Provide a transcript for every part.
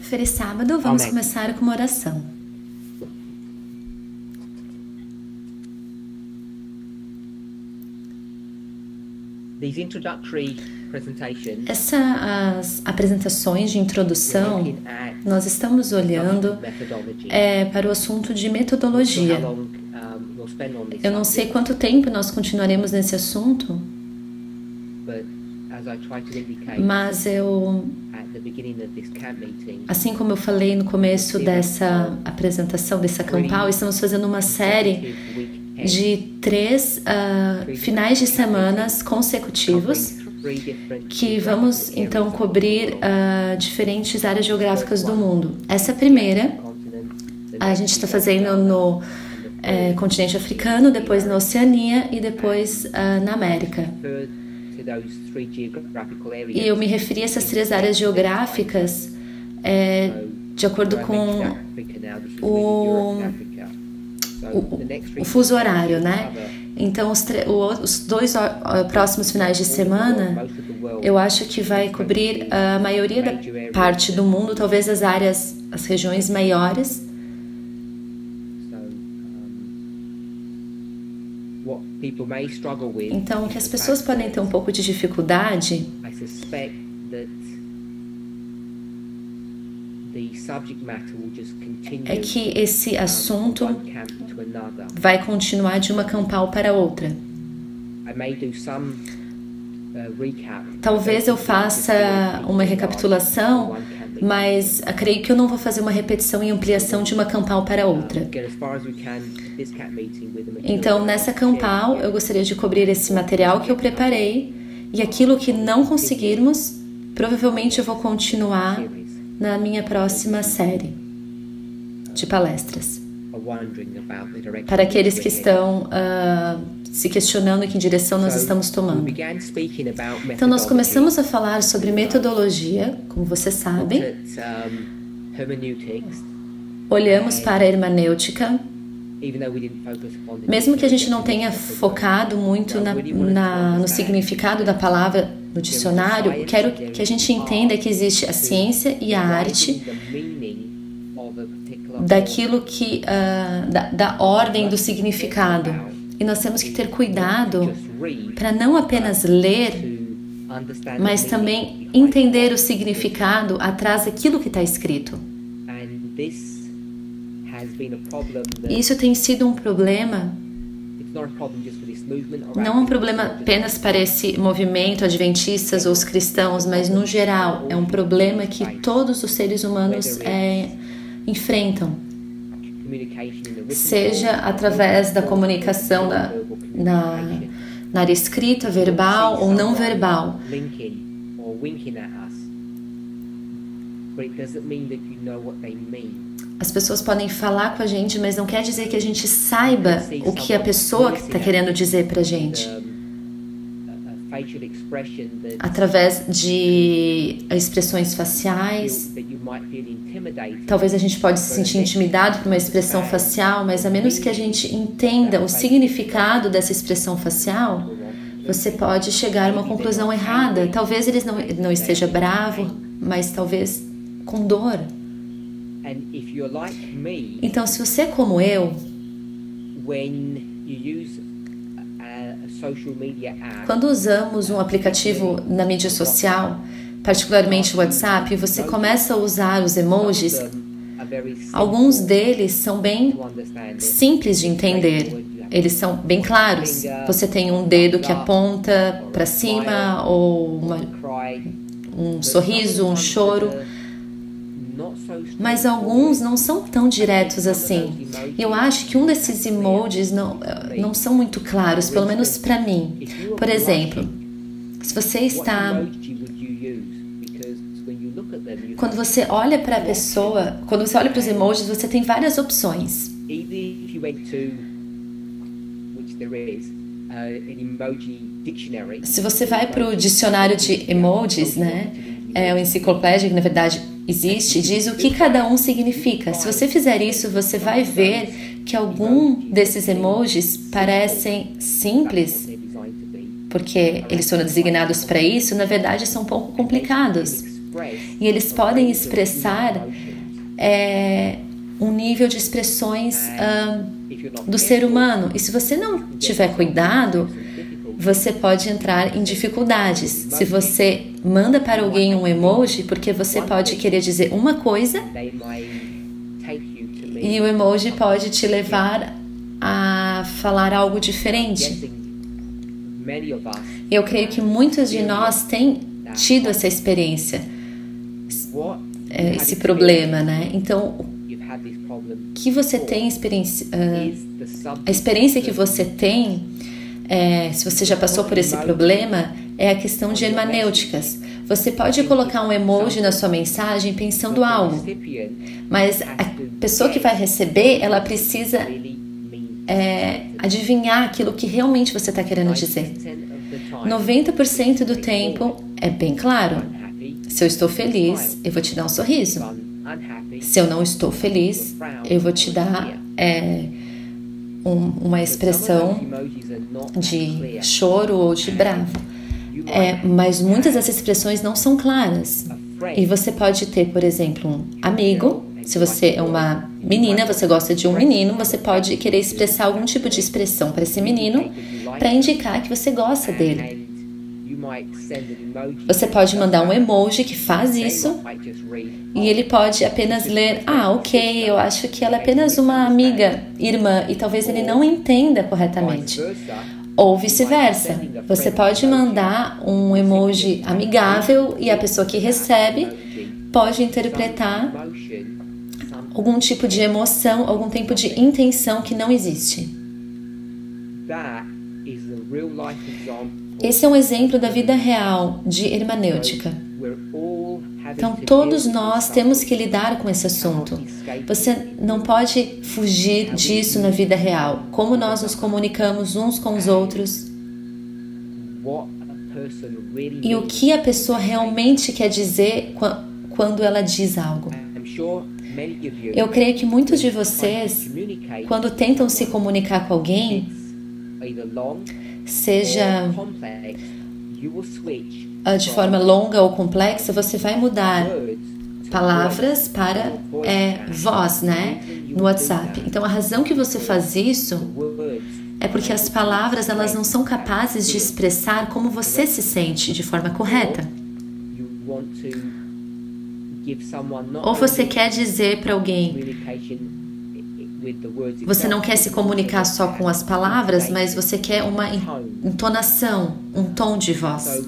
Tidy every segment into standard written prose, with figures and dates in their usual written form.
Feliz sábado, vamos começar com uma oração. Essas apresentações de introdução, nós estamos olhando para o assunto de metodologia. Eu não sei quanto tempo nós continuaremos nesse assunto, mas assim como eu falei no começo dessa apresentação, dessa campal, estamos fazendo uma série de 3 finais de semanas consecutivos que vamos então cobrir diferentes áreas geográficas do mundo. Essa primeira a gente está fazendo no continente africano, depois na Oceania e depois na América. E eu me referi a essas 3 áreas geográficas de acordo com o fuso horário, né? Então, os 2 próximos finais de semana, eu acho que vai cobrir a maioria da parte do mundo, talvez as regiões maiores. Então, o que as pessoas podem ter um pouco de dificuldade é que esse assunto vai continuar de uma campal para outra. Talvez eu faça uma recapitulação, mas creio que eu não vou fazer uma repetição e ampliação de uma campal para outra. Então, nessa campal, eu gostaria de cobrir esse material que eu preparei, e aquilo que não conseguirmos, provavelmente eu vou continuar na minha próxima série de palestras. Para aqueles que estão se questionando em que direção nós estamos tomando. Então, nós começamos a falar sobre metodologia, como você sabe. Olhamos para a hermenêutica. Mesmo que a gente não tenha focado muito no significado da palavra no dicionário, quero que a gente entenda que existe a ciência e a arte daquilo que da ordem do significado. E nós temos que ter cuidado para não apenas ler, mas também entender o significado atrás daquilo que está escrito. Isso tem sido um problema, não um problema apenas para esse movimento, adventistas ou os cristãos, mas no geral, é um problema que todos os seres humanos enfrentam. Seja através da comunicação na área escrita, verbal ou não verbal. As pessoas podem falar com a gente, mas não quer dizer que a gente saiba o que a pessoa está querendo dizer para a gente. Através de expressões faciais. Talvez a gente pode se sentir intimidado por uma expressão facial, mas a menos que a gente entenda o significado dessa expressão facial, você pode chegar a uma conclusão errada. Talvez ele não esteja bravo, mas talvez com dor. Então, se você é como eu, quando usamos um aplicativo na mídia social, particularmente o WhatsApp, você começa a usar os emojis, alguns deles são bem simples de entender. Eles são bem claros. Você tem um dedo que aponta para cima, ou um sorriso, um choro. Mas alguns não são tão diretos assim. Eu acho que um desses emojis não são muito claros, pelo menos para mim. Por exemplo, se você está... Quando você olha para a pessoa, quando você olha para os emojis, você tem várias opções. Se você vai para o dicionário de emojis, né? o enciclopédia, que na verdade existe, diz o que cada um significa. Se você fizer isso, você vai ver que algum desses emojis parecem simples, porque eles foram designados para isso, na verdade são um pouco complicados. E eles podem expressar um nível de expressões do ser humano. E se você não tiver cuidado, você pode entrar em dificuldades. Se você manda para alguém um emoji, porque você pode querer dizer uma coisa e o emoji pode te levar a falar algo diferente. Eu creio que muitos de nós têm tido essa experiência, esse problema, né? Então, o que você tem a experiência que você tem, se você já passou por esse problema, é a questão de hermenêuticas. Você pode colocar um emoji na sua mensagem pensando algo, mas a pessoa que vai receber, ela precisa adivinhar aquilo que realmente você está querendo dizer. 90% do tempo é bem claro. Se eu estou feliz, eu vou te dar um sorriso. Se eu não estou feliz, eu vou te dar uma expressão de choro ou de bravo. Mas muitas dessas expressões não são claras. E você pode ter, por exemplo, um amigo. Se você é uma menina, você gosta de um menino, você pode querer expressar algum tipo de expressão para esse menino para indicar que você gosta dele. Você pode mandar um emoji que faz isso e ele pode apenas ler: ok, eu acho que ela é apenas uma amiga, irmã, e talvez ele não entenda corretamente. Ou vice-versa. Você pode mandar um emoji amigável e a pessoa que recebe pode interpretar algum tipo de emoção, algum tipo de intenção que não existe. Esse é um exemplo da vida real de hermenêutica. Então, todos nós temos que lidar com esse assunto. Você não pode fugir disso na vida real. Como nós nos comunicamos uns com os outros. E o que a pessoa realmente quer dizer quando ela diz algo. Eu creio que muitos de vocês, quando tentam se comunicar com alguém, seja de forma longa ou complexa, você vai mudar palavras para voz, né, no WhatsApp. Então, a razão que você faz isso é porque as palavras, elas não são capazes de expressar como você se sente de forma correta. Ou você quer dizer para alguém, você não quer se comunicar só com as palavras, mas você quer uma entonação, um tom de voz.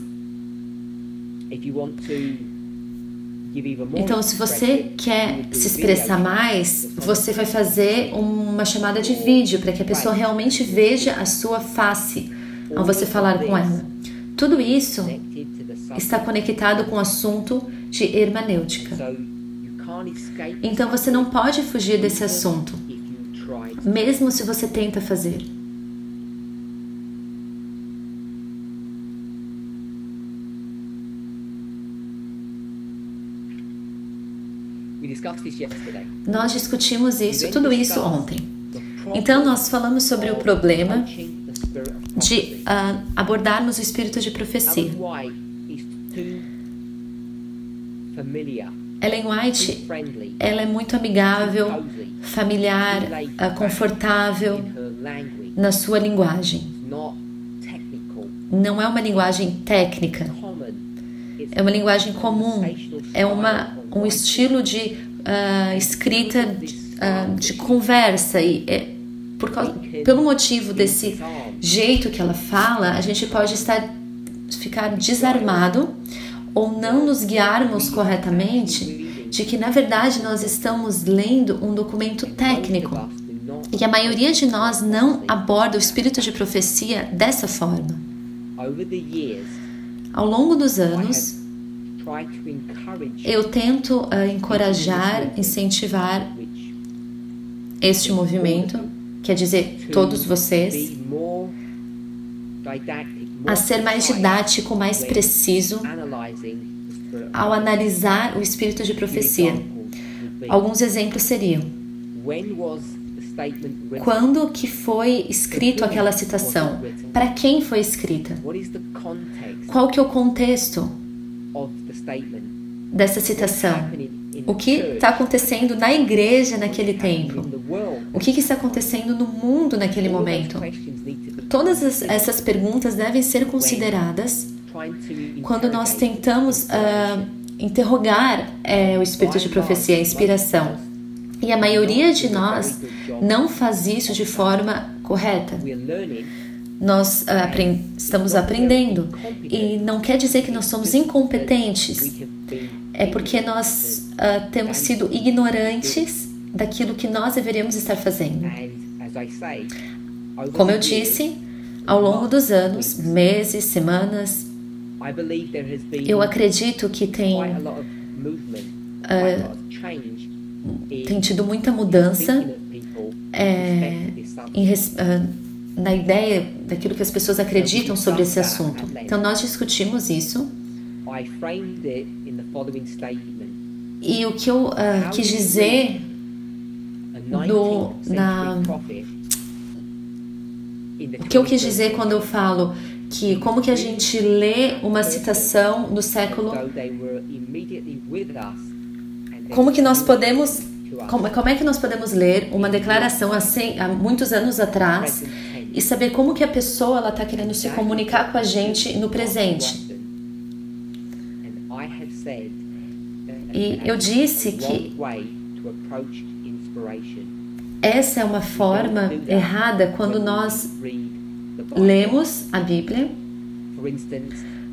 Então, se você quer se expressar mais, você vai fazer uma chamada de vídeo para que a pessoa realmente veja a sua face ao você falar com ela. Tudo isso está conectado com o assunto de hermenêutica. Então você não pode fugir desse assunto, mesmo se você tenta fazer. Nós discutimos tudo isso ontem. Então nós falamos sobre o problema de abordarmos o espírito de profecia. Ellen White, ela é muito amigável, familiar, confortável na sua linguagem. Não é uma linguagem técnica, é uma linguagem comum, é um estilo de escrita de conversa. E pelo motivo desse jeito que ela fala, a gente pode ficar desarmado ou não nos guiarmos corretamente de que, na verdade, nós estamos lendo um documento técnico e que a maioria de nós não aborda o espírito de profecia dessa forma. Ao longo dos anos, eu tento encorajar, incentivar este movimento, quer dizer, todos vocês, a ser mais didático, mais preciso ao analisar o espírito de profecia. Alguns exemplos seriam: quando que foi escrito aquela citação? Para quem foi escrita? Qual que é o contexto dessa citação? O que está acontecendo na igreja naquele tempo? O que está acontecendo no mundo naquele momento? Todas essas perguntas devem ser consideradas quando nós tentamos interrogar o espírito de profecia, a inspiração. E a maioria de nós não faz isso de forma correta. Nós estamos aprendendo. E não quer dizer que nós somos incompetentes. É porque nós temos sido ignorantes daquilo que nós deveríamos estar fazendo. Como eu disse, ao longo dos anos, meses, semanas, eu acredito que tem tido muita mudança na ideia daquilo que as pessoas acreditam sobre esse assunto. Então, nós discutimos isso. E o que eu quis dizer o que eu quis dizer quando eu falo que como que a gente lê uma citação do século, como é que nós podemos ler uma declaração assim, há muitos anos atrás e saber como que a pessoa está querendo se comunicar com a gente no presente. E eu disse que essa é uma forma errada quando nós lemos a Bíblia.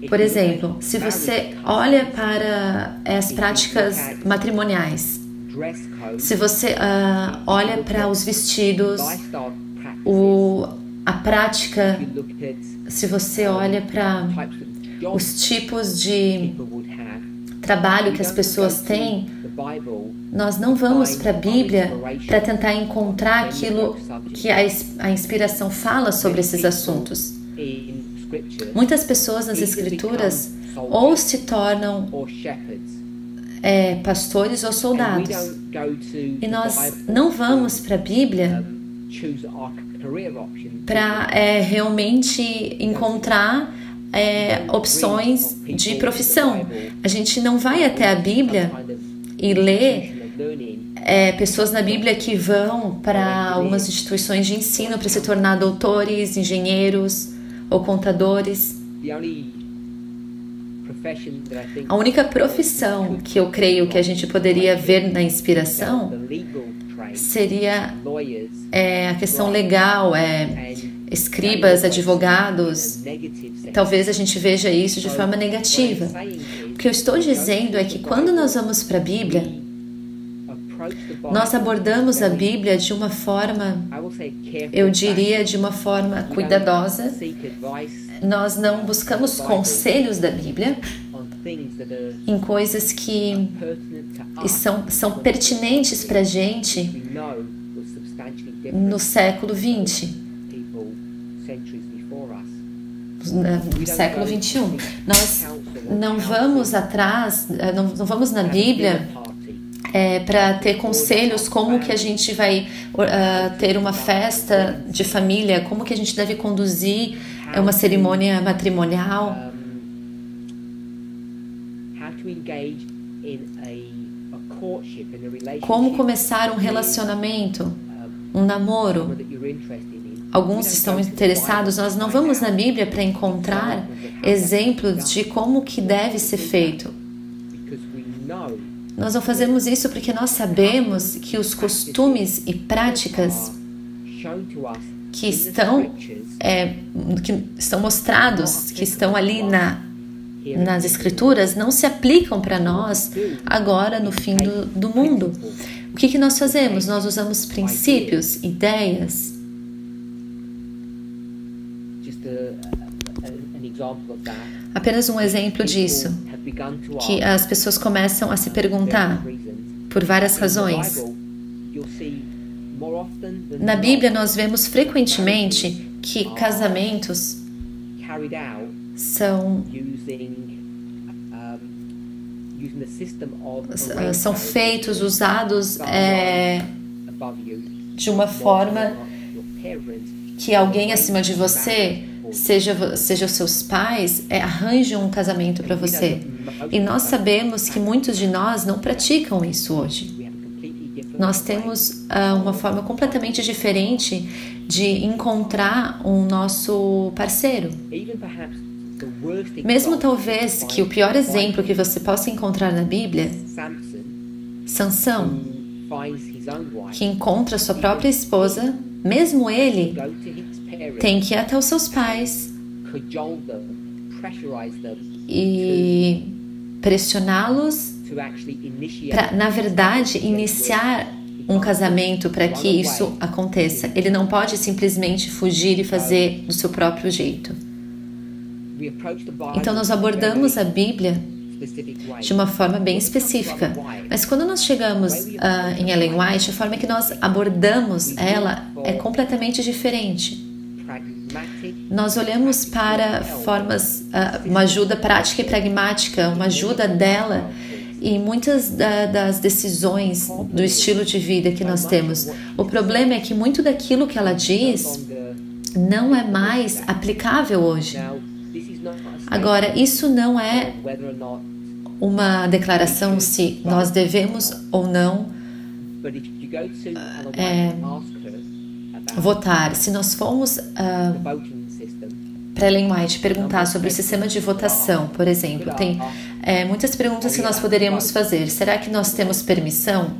Por exemplo, se você olha para as práticas matrimoniais, se você olha para os vestidos, a prática, se você olha para os tipos de trabalho que as pessoas têm, nós não vamos para a Bíblia para tentar encontrar aquilo que a inspiração fala sobre esses assuntos. Muitas pessoas nas Escrituras ou se tornam pastores ou soldados. E nós não vamos para a Bíblia para realmente encontrar opções de profissão. A gente não vai até a Bíblia e lê pessoas na Bíblia que vão para algumas instituições de ensino para se tornar doutores, engenheiros ou contadores. A única profissão que eu creio que a gente poderia ver na inspiração seria a questão legal, escribas, advogados. Talvez a gente veja isso de forma negativa. O que eu estou dizendo é que quando nós vamos para a Bíblia, nós abordamos a Bíblia de uma forma, eu diria, de uma forma cuidadosa. Nós não buscamos conselhos da Bíblia em coisas que são pertinentes para a gente no século XX. No século XXI. Nós não vamos atrás, não vamos na Bíblia para ter conselhos como que a gente vai ter uma festa de família, como que a gente deve conduzir uma cerimônia matrimonial. Como começar um relacionamento, um namoro. Alguns estão interessados. Nós não vamos na Bíblia para encontrar exemplos de como que deve ser feito. Nós não fazemos isso porque nós sabemos que os costumes e práticas que estão mostrados, que estão ali nas Escrituras, não se aplicam para nós agora no fim do mundo. O que nós fazemos? Nós usamos princípios, ideias. Apenas um exemplo disso, que as pessoas começam a se perguntar por várias razões. Na Bíblia nós vemos frequentemente que casamentos são são feitos, usados de uma forma que alguém acima de você, seja os seus pais, arranjam um casamento para você. E nós sabemos que muitos de nós não praticam isso hoje. Nós temos uma forma completamente diferente de encontrar um nosso parceiro. Mesmo talvez que o pior exemplo que você possa encontrar na Bíblia, Sansão, que encontra sua própria esposa, mesmo ele tem que ir até os seus pais e pressioná-los para, na verdade, iniciar um casamento para que isso aconteça. Ele não pode simplesmente fugir e fazer do seu próprio jeito. Então nós abordamos a Bíblia de uma forma bem específica. Mas quando nós chegamos em Ellen White, a forma que nós abordamos ela é completamente diferente. Nós olhamos para formas, uma ajuda prática e pragmática, uma ajuda dela em muitas das decisões do estilo de vida que nós temos. O problema é que muito daquilo que ela diz não é mais aplicável hoje. Agora, isso não é uma declaração se nós devemos ou não votar. Se nós formos para Ellen White perguntar sobre o sistema de votação, por exemplo, tem muitas perguntas que nós poderíamos fazer. Será que nós temos permissão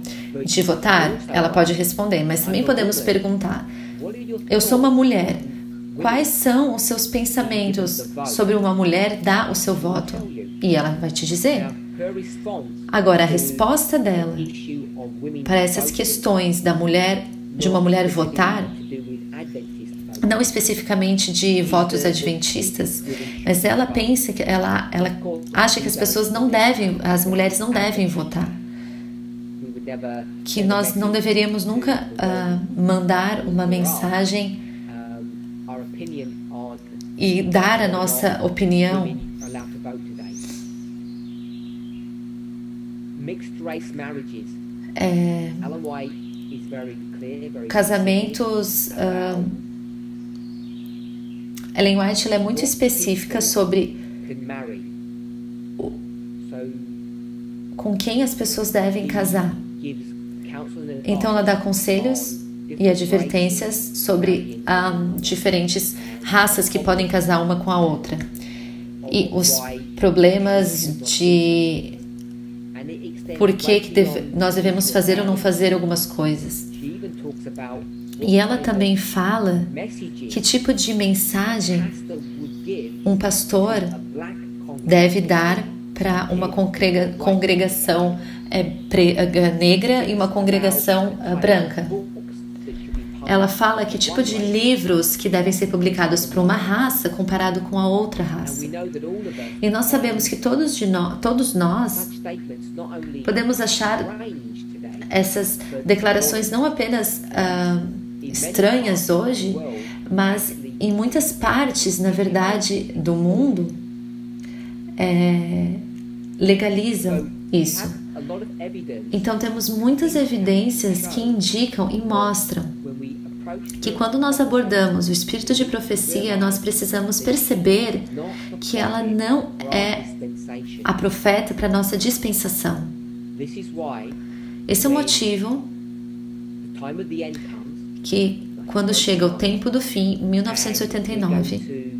de votar? Ela pode responder, mas também podemos perguntar: eu sou uma mulher. Quais são os seus pensamentos sobre uma mulher dar o seu voto? E ela vai te dizer. Agora, a resposta dela para essas questões de uma mulher votar, não especificamente de votos adventistas, mas ela pensa que ela acha que as mulheres não devem votar. Que nós não deveríamos nunca mandar uma mensagem e dar a nossa opinião. Casamentos. Ellen White ela é muito específica sobre com quem as pessoas devem casar. Então ela dá conselhos e advertências sobre diferentes raças que podem casar uma com a outra e os problemas de por que nós devemos fazer ou não fazer algumas coisas. E ela também fala que tipo de mensagem um pastor deve dar para uma congregação negra e uma congregação branca. Ela fala que tipo de livros que devem ser publicados para uma raça comparado com a outra raça. E nós sabemos que todos nós podemos achar essas declarações não apenas estranhas hoje, mas em muitas partes, na verdade, do mundo, legalizam isso. Então temos muitas evidências que indicam e mostram que quando nós abordamos o espírito de profecia, nós precisamos perceber que ela não é a profeta para a nossa dispensação. Esse é o motivo que quando chega o tempo do fim, em 1989,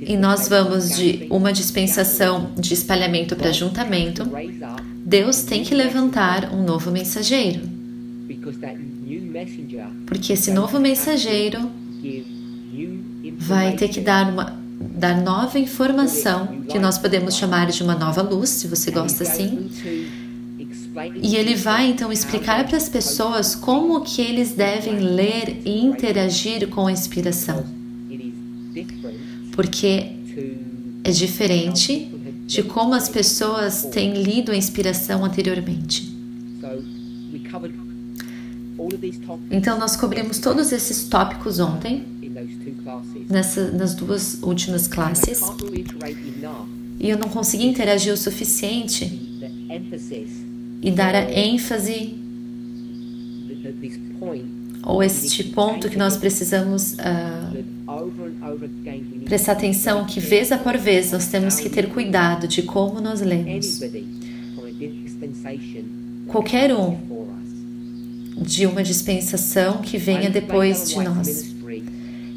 e nós vamos de uma dispensação de espalhamento para ajuntamento, Deus tem que levantar um novo mensageiro. Porque esse novo mensageiro vai ter que dar nova informação, que nós podemos chamar de uma nova luz, se você gosta assim. E ele vai então explicar para as pessoas como que eles devem ler e interagir com a inspiração. Porque é diferente de como as pessoas têm lido a inspiração anteriormente. Então nós cobrimos todos esses tópicos ontem, nas duas últimas classes. e eu não consegui interagir o suficiente e dar a ênfase ou este ponto que nós precisamos prestar atenção, que vez após vez nós temos que ter cuidado de como nós lemos. Qualquer um de uma dispensação que venha depois de nós.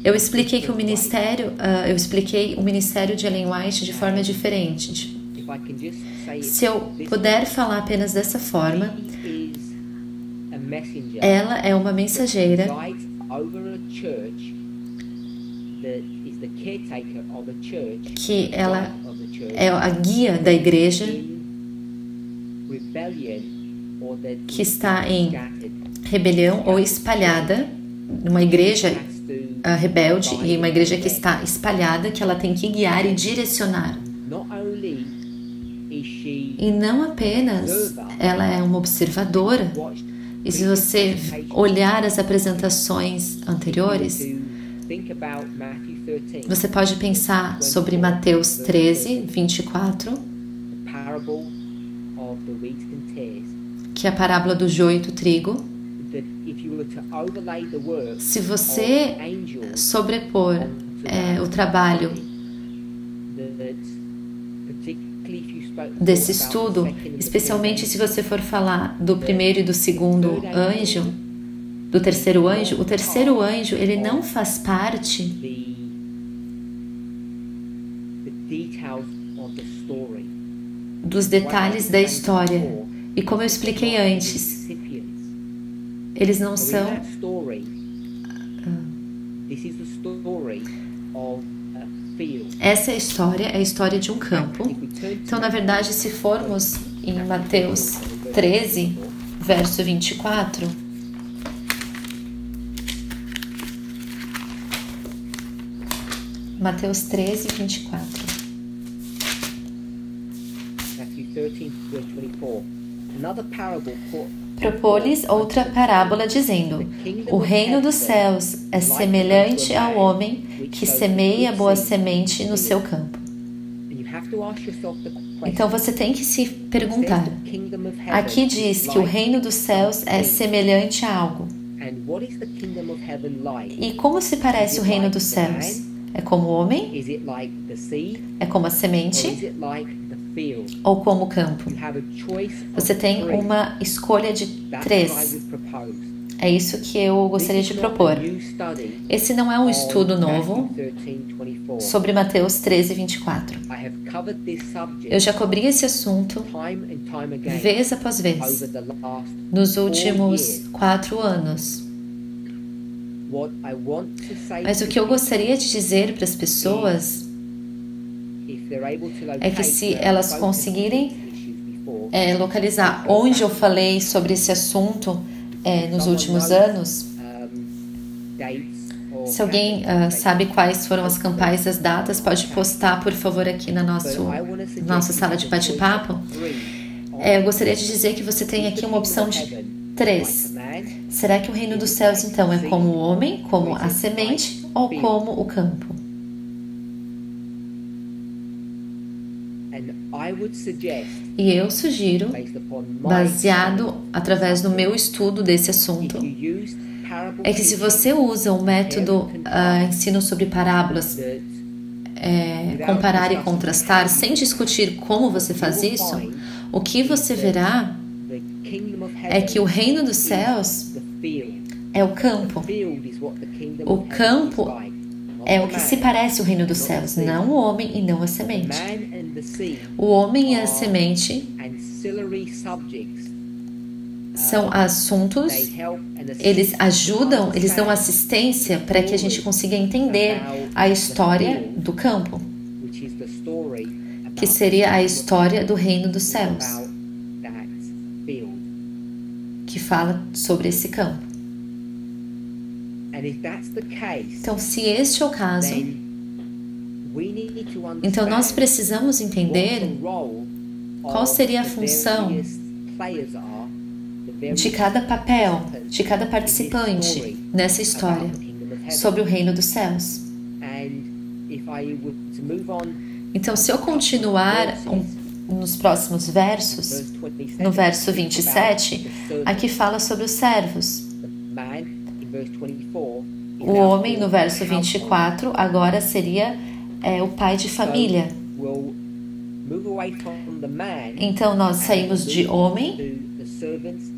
Eu expliquei o ministério de Ellen White de forma diferente. Se eu puder falar apenas dessa forma, ela é uma mensageira que ela é a guia da igreja que está em rebelião ou espalhada, uma igreja rebelde e uma igreja que está espalhada, que ela tem que guiar e direcionar. E não apenas ela é uma observadora. E se você olhar as apresentações anteriores, você pode pensar sobre Mateus 13, 24, que é a parábola do joio e do trigo. Se você sobrepor o trabalho desse estudo, especialmente se você for falar do primeiro e do segundo anjo, do terceiro anjo, o terceiro anjo, ele não faz parte dos detalhes da história. E como eu expliquei antes, eles não são... Essa é a história de um campo. Então, na verdade, se formos em Mateus 13, verso 24, Mateus 13, 24. Propôs-lhes outra parábola, dizendo: o reino dos céus é semelhante ao homem que semeia boa semente no seu campo. Então você tem que se perguntar, aqui diz que o reino dos céus é semelhante a algo. E como se parece o reino dos céus? É como o homem? É como a semente? Ou como o campo? Você tem uma escolha de 3. É isso que eu gostaria de propor. Esse não é um estudo novo sobre Mateus 13, 24. Eu já cobri esse assunto vez após vez nos últimos 4 anos. Mas o que eu gostaria de dizer para as pessoas é que se elas conseguirem localizar onde eu falei sobre esse assunto nos últimos anos, se alguém sabe quais foram as campanhas, as datas, pode postar, por favor, aqui na nossa sala de bate-papo. Eu gostaria de dizer que você tem aqui uma opção de 3. Será que o reino dos céus, então, é como o homem, como a semente ou como o campo? E eu sugiro, baseado através do meu estudo desse assunto, é que se você usa o método ensino sobre parábolas, comparar e contrastar, sem discutir como você faz isso, o que você verá é que o reino dos céus é o campo. O campo é o que se parece ao reino dos céus, não o homem e não a semente. O homem e a semente são assuntos, eles ajudam, eles dão assistência para que a gente consiga entender a história do campo, que seria a história do reino dos céus, que fala sobre esse campo. Então, se este é o caso, então nós precisamos entender qual seria a função de cada papel, de cada participante nessa história sobre o reino dos céus. Então, se eu continuar nos próximos versos, no verso 27, aqui fala sobre os servos. O homem, no verso 24, agora seria o pai de família. Então, nós saímos de homem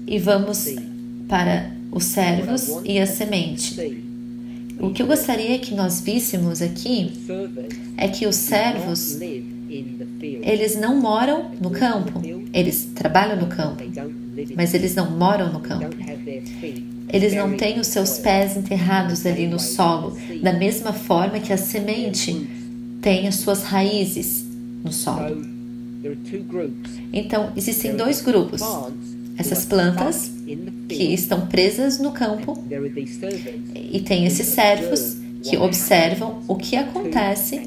e vamos para os servos e a semente. O que eu gostaria que nós víssemos aqui é que os servos, eles não moram no campo, eles trabalham no campo, mas eles não moram no campo. Eles não têm os seus pés enterrados ali no solo, da mesma forma que a semente tem as suas raízes no solo. Então, existem dois grupos. Essas plantas que estão presas no campo e tem esses servos que observam o que acontece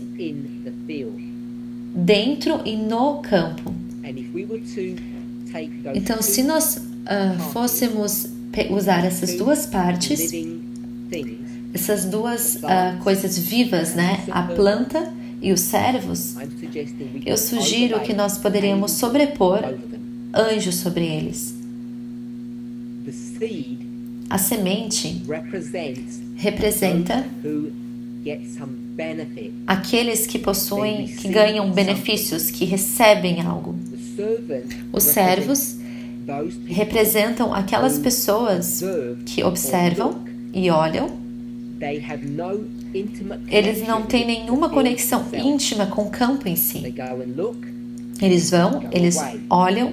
dentro e no campo. Então, se nós fôssemos usar essas duas partes, essas duas coisas vivas, né? A planta e os servos, eu sugiro que nós poderíamos sobrepor anjos sobre eles. A semente representa aqueles que possuem, que ganham benefícios, que recebem algo. Os servos representam aquelas pessoas que observam e olham. Eles não têm nenhuma conexão íntima com o campo em si. Eles vão, eles olham.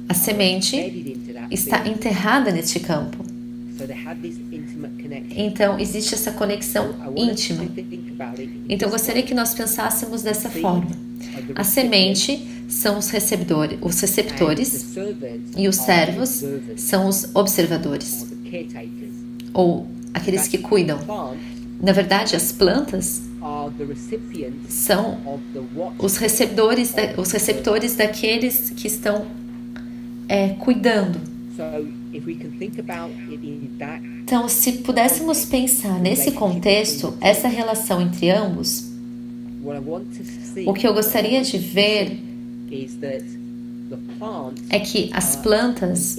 A semente está enterrada neste campo. Então, existe essa conexão íntima. Então, eu gostaria que nós pensássemos dessa forma. A semente são os receptores e os servos são os observadores, ou aqueles que cuidam. Na verdade, as plantas são os receptores daqueles que estão cuidando. Então, se pudéssemos pensar nesse contexto, essa relação entre ambos, o que eu gostaria de ver é que as plantas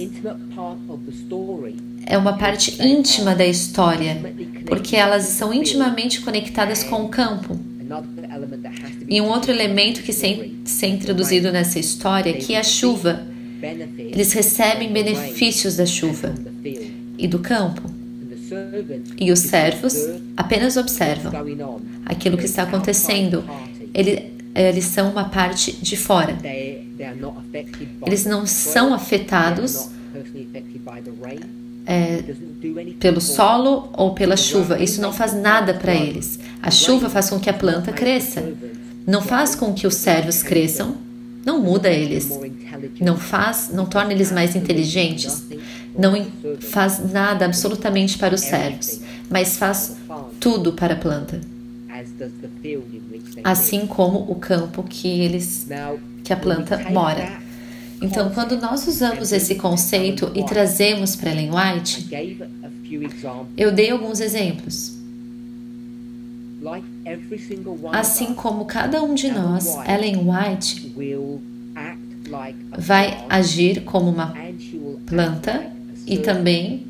é uma parte íntima da história, porque elas são intimamente conectadas com o campo. E um outro elemento que tem que ser introduzido nessa história é que é a chuva. Eles recebem benefícios da chuva e do campo. E os servos apenas observam aquilo que está acontecendo. Eles são uma parte de fora. Eles não são afetados pelo solo ou pela chuva. Isso não faz nada para eles. A chuva faz com que a planta cresça. Não faz com que os servos cresçam. Não muda eles. Não torna eles mais inteligentes. Não faz nada absolutamente para os servos. Mas faz tudo para a planta. Assim como o campo que a planta mora. Então, quando nós usamos esse conceito e trazemos para Ellen White, eu dei alguns exemplos. Assim como cada um de nós, Ellen White vai agir como uma planta e também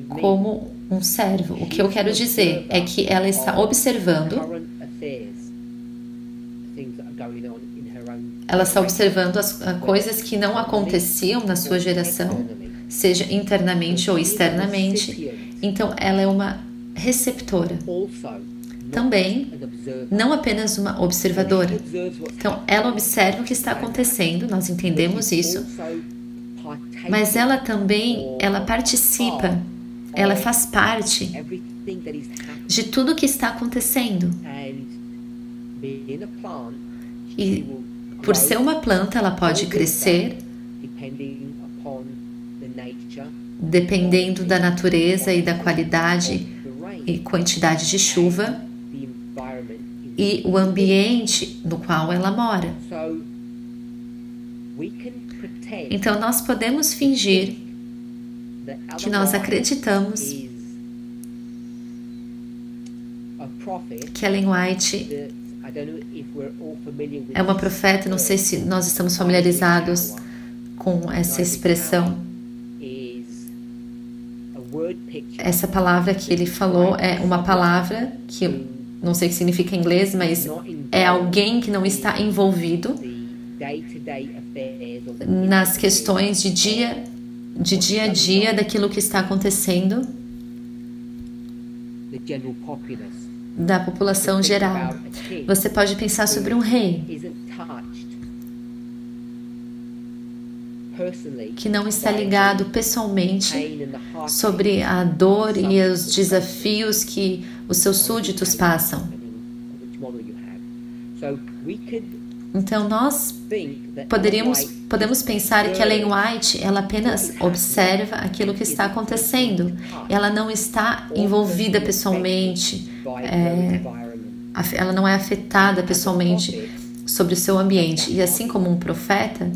como um servo. O que eu quero dizer é que ela está observando as coisas que não aconteciam na sua geração, seja internamente ou externamente. Então, ela é uma receptora. Também, não apenas uma observadora. Então, ela observa o que está acontecendo, nós entendemos isso, mas ela também, ela participa, ela faz parte de tudo o que está acontecendo. E por ser uma planta, ela pode crescer dependendo da natureza e da qualidade e quantidade de chuva e o ambiente no qual ela mora. Então, nós podemos fingir que nós acreditamos que Ellen White é uma profeta, não sei se nós estamos familiarizados com essa expressão. Essa palavra que ele falou é uma palavra que eu não sei o que significa em inglês, mas é alguém que não está envolvido nas questões de dia a dia daquilo que está acontecendo da população geral. Você pode pensar sobre um rei que não está ligado pessoalmente sobre a dor e os desafios que os seus súditos passam. Então nós podemos pensar que Ellen White, ela apenas observa aquilo que está acontecendo. Ela não está envolvida pessoalmente, ela não é afetada pessoalmente sobre o seu ambiente. E assim como um profeta,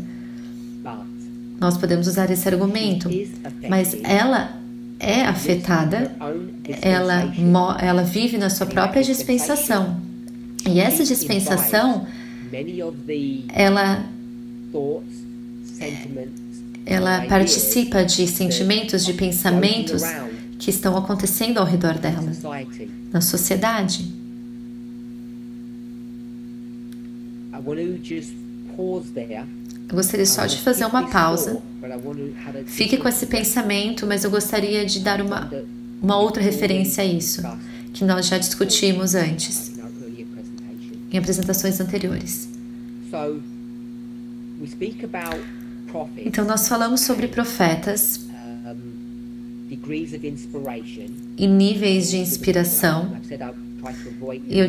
nós podemos usar esse argumento, mas ela é afetada, ela vive na sua própria dispensação. E essa dispensação, ela participa de sentimentos, de pensamentos que estão acontecendo ao redor dela, na sociedade. Eu gostaria só de fazer uma pausa. Fique com esse pensamento, mas eu gostaria de dar uma outra referência a isso, que nós já discutimos antes, em apresentações anteriores. Então, nós falamos sobre profetas e níveis de inspiração. Eu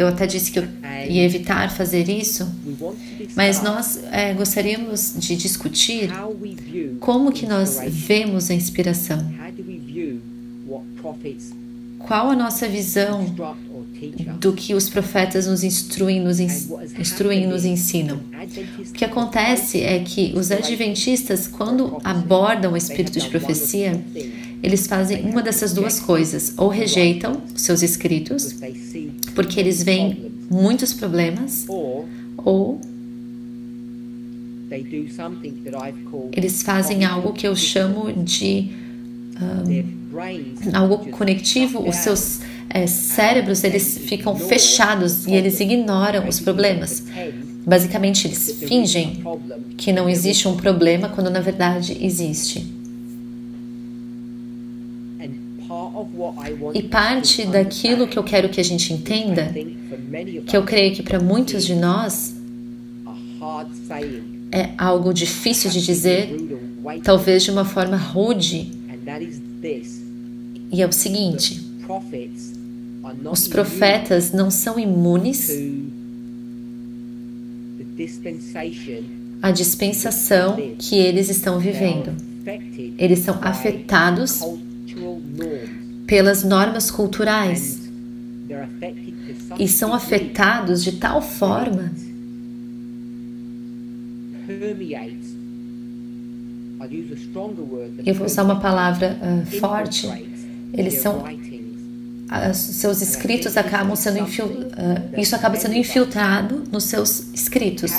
até disse que eu ia evitar fazer isso, mas nós gostaríamos de discutir como que nós vemos a inspiração. Qual a nossa visão do que os profetas nos instruem e nos ensinam? O que acontece é que os adventistas, quando abordam o espírito de profecia, eles fazem uma dessas duas coisas: ou rejeitam seus escritos, porque eles veem muitos problemas, ou eles fazem algo que eu chamo de algo conectivo. Os seus cérebros, eles ficam fechados e eles ignoram os problemas. Basicamente, eles fingem que não existe um problema quando na verdade existe. E parte daquilo que eu quero que a gente entenda, que eu creio que para muitos de nós é algo difícil de dizer, talvez de uma forma rude, e é o seguinte: os profetas não são imunes à dispensação que eles estão vivendo. Eles são afetados pelas normas culturais e são afetados de tal forma eu vou usar uma palavra forte. Eles são seus escritos acabam sendo isso acaba sendo infiltrado nos seus escritos,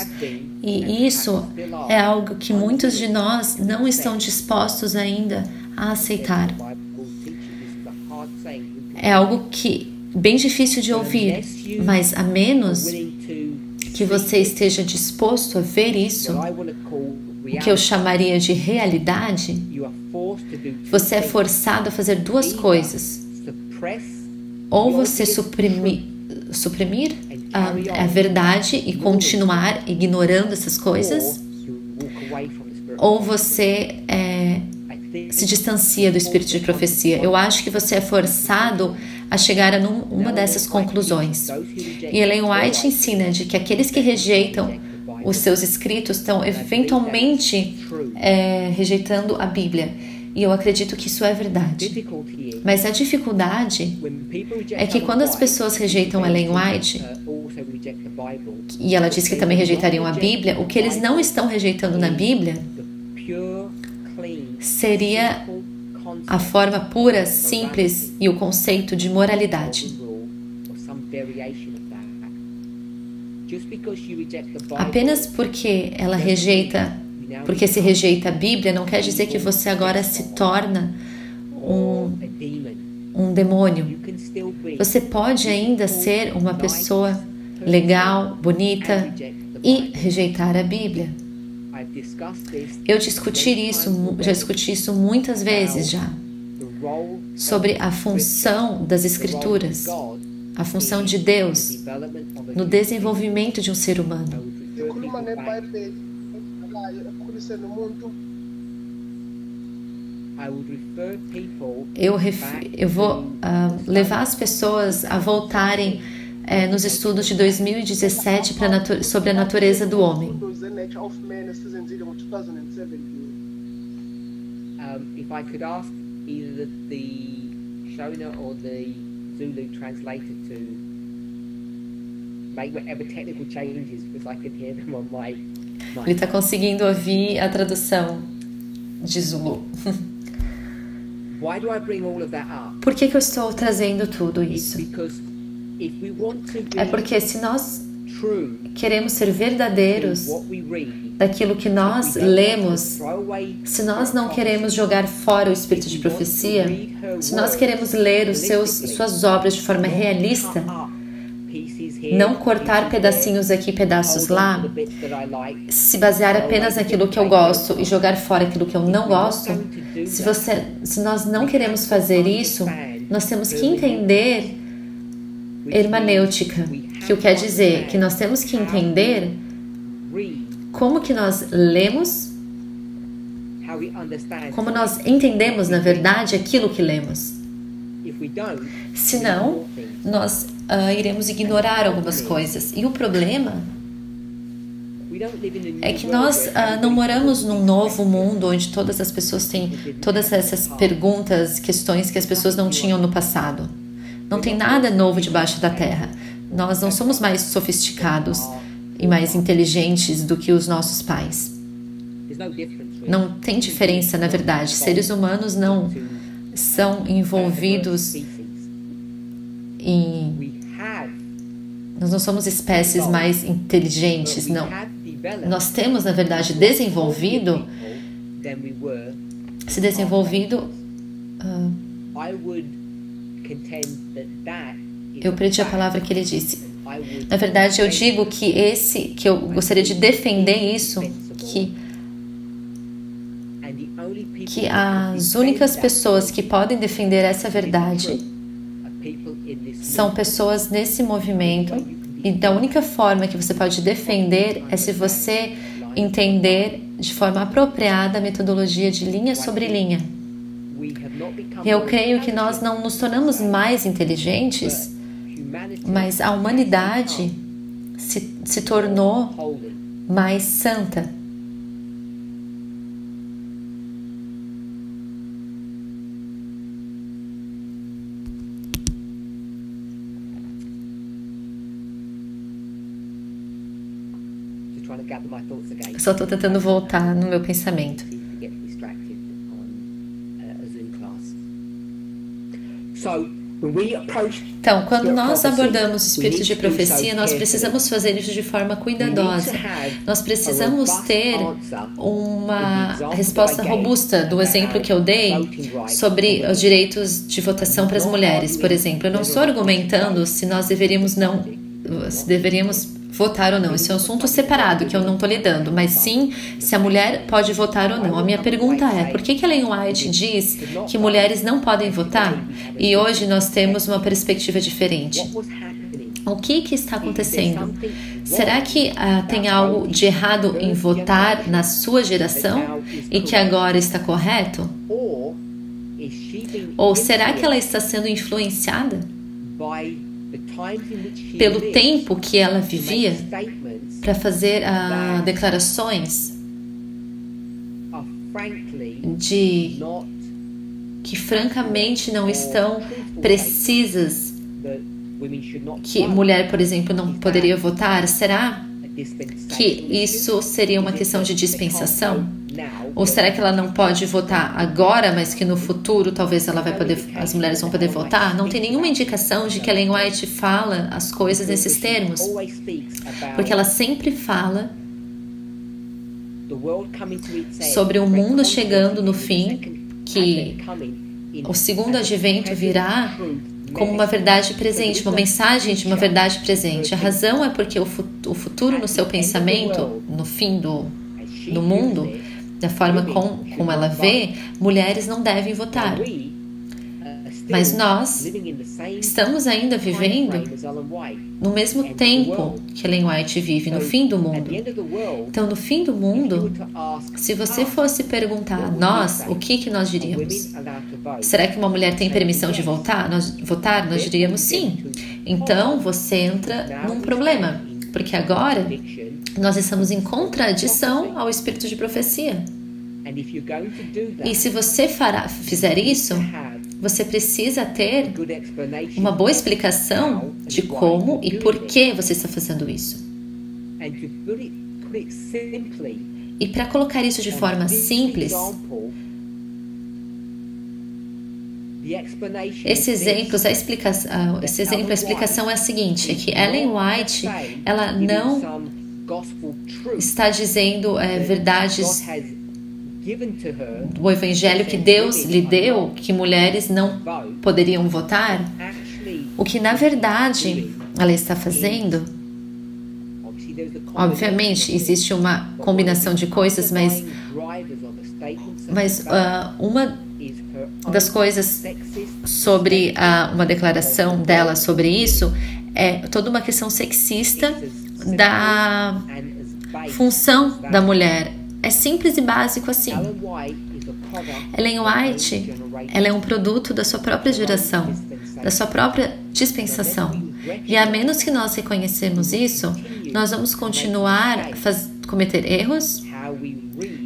e isso é algo que muitos de nós não estão dispostos ainda a aceitar. É algo que bem difícil de ouvir, mas a menos que você esteja disposto a ver isso, o que eu chamaria de realidade, você é forçado a fazer duas coisas: ou você suprimir a verdade e continuar ignorando essas coisas, ou você se distancia do espírito de profecia. Eu acho que você é forçado a chegar a uma dessas conclusões. E Ellen White ensina de que aqueles que rejeitam os seus escritos estão eventualmente rejeitando a Bíblia. E eu acredito que isso é verdade. Mas a dificuldade é que quando as pessoas rejeitam Ellen White, e ela diz que também rejeitariam a Bíblia, o que eles não estão rejeitando na Bíblia seria a forma pura, simples e o conceito de moralidade. Apenas porque ela rejeita, porque se rejeita a Bíblia, não quer dizer que você agora se torna um demônio. Você pode ainda ser uma pessoa legal, bonita e rejeitar a Bíblia. Eu já discuti isso muitas vezes já, sobre a função das Escrituras, a função de Deus no desenvolvimento de um ser humano. Eu vou levar as pessoas a voltarem nos estudos de 2017 sobre a natureza do homem. If I could ask either the Shona or the Zulu translator to make whatever technical changes, because I could hear them on my Ele está conseguindo ouvir a tradução de Zulu. Why do I bring all of that up? Por que eu estou trazendo tudo isso? É porque se nós queremos ser verdadeiros daquilo que nós lemos, se nós não queremos jogar fora o espírito de profecia, se nós queremos ler suas obras de forma realista, não cortar pedacinhos aqui, pedaços lá, se basear apenas naquilo que eu gosto e jogar fora aquilo que eu não gosto, se nós não queremos fazer isso, nós temos que entender hermenêutica, que quer dizer que nós temos que entender como que nós lemos, como nós entendemos, na verdade, aquilo que lemos. Senão, nós iremos ignorar algumas coisas. E o problema é que nós não moramos num novo mundo onde todas as pessoas têm todas essas perguntas, questões que as pessoas não tinham no passado. Não tem nada novo debaixo da terra. Nós não somos mais sofisticados e mais inteligentes do que os nossos pais. Não tem diferença, na verdade. Seres humanos não são envolvidos em... Nós não somos espécies mais inteligentes, não. Nós temos, na verdade, se desenvolvido... Eu perdi a palavra que ele disse. Na verdade, eu digo que eu gostaria de defender isso, que as únicas pessoas que podem defender essa verdade são pessoas nesse movimento, e a única forma que você pode defender é se você entender de forma apropriada a metodologia de linha sobre linha. Eu creio que nós não nos tornamos mais inteligentes, mas a humanidade se tornou mais santa. Só estou tentando voltar no meu pensamento. Então, quando nós abordamos o espírito de profecia, nós precisamos fazer isso de forma cuidadosa. Nós precisamos ter uma resposta robusta do exemplo que eu dei sobre os direitos de votação para as mulheres, por exemplo. Eu não estou argumentando se nós deveríamos votar ou não. Esse é um assunto separado que eu não estou lidando, mas sim se a mulher pode votar ou não. A minha pergunta é, por que Ellen White diz que mulheres não podem votar? E hoje nós temos uma perspectiva diferente. O que está acontecendo? Será que tem algo de errado em votar na sua geração e que agora está correto? Ou será que ela está sendo influenciada pelo tempo que ela vivia para fazer declarações que francamente não estão precisas, que mulher, por exemplo, não poderia votar? Será que isso seria uma questão de dispensação? Ou será que ela não pode votar agora, mas que no futuro talvez ela vai poder, as mulheres vão poder votar? Não tem nenhuma indicação de que Ellen White fala as coisas nesses termos, porque ela sempre fala sobre o mundo chegando no fim, que o segundo advento virá como uma verdade presente, uma mensagem de uma verdade presente. A razão é porque o futuro no seu pensamento, no fim do mundo, da forma como ela vê, mulheres não devem votar. Mas nós estamos ainda vivendo no mesmo tempo que Ellen White vive, no fim do mundo. Então, no fim do mundo, se você fosse perguntar a nós, o que nós diríamos? Será que uma mulher tem permissão de votar? Nós diríamos sim. Então, você entra num problema, porque agora nós estamos em contradição ao espírito de profecia. E se você fizer isso, você precisa ter uma boa explicação de como e por que você está fazendo isso. E para colocar isso de forma simples, esse exemplo, a explicação é a seguinte, é que Ellen White, ela não está dizendo verdades do evangelho que Deus lhe deu, que mulheres não poderiam votar. O que na verdade ela está fazendo, obviamente existe uma combinação de coisas, mas uma das coisas sobre uma declaração dela sobre isso é toda uma questão sexista da função da mulher. É simples e básico assim. Ellen White, ela é um produto da sua própria geração, da sua própria dispensação. E a menos que nós reconhecemos isso, nós vamos continuar a cometer erros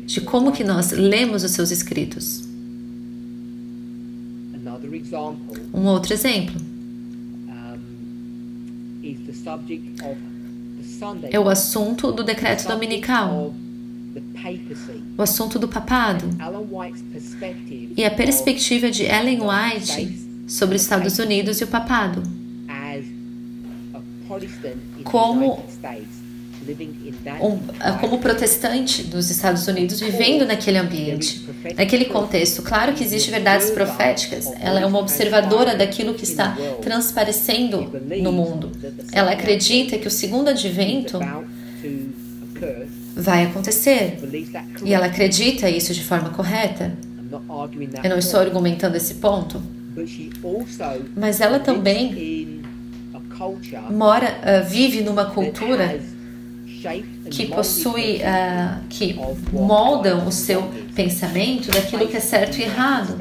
de como que nós lemos os seus escritos. Um outro exemplo é o assunto do decreto dominical, o assunto do papado e a perspectiva de Ellen White sobre os Estados Unidos e o papado. Como protestante dos Estados Unidos vivendo naquele ambiente, naquele contexto. Claro que existem verdades proféticas, ela é uma observadora daquilo que está transparecendo no mundo. Ela acredita que o segundo advento vai acontecer e ela acredita isso de forma correta. Eu não estou argumentando esse ponto, mas ela também vive numa cultura que possui, que moldam o seu pensamento daquilo que é certo e errado.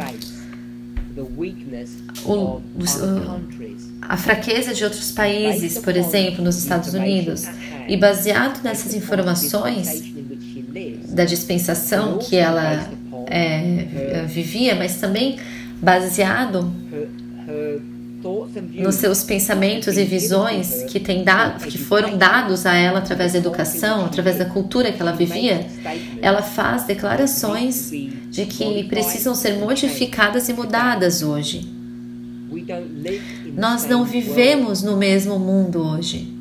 A fraqueza de outros países, por exemplo, nos Estados Unidos. E baseado nessas informações da dispensação que ela vivia, mas também baseado nos seus pensamentos e visões que foram dados a ela através da educação, através da cultura que ela vivia, ela faz declarações de que precisam ser modificadas e mudadas hoje. Nós não vivemos no mesmo mundo hoje.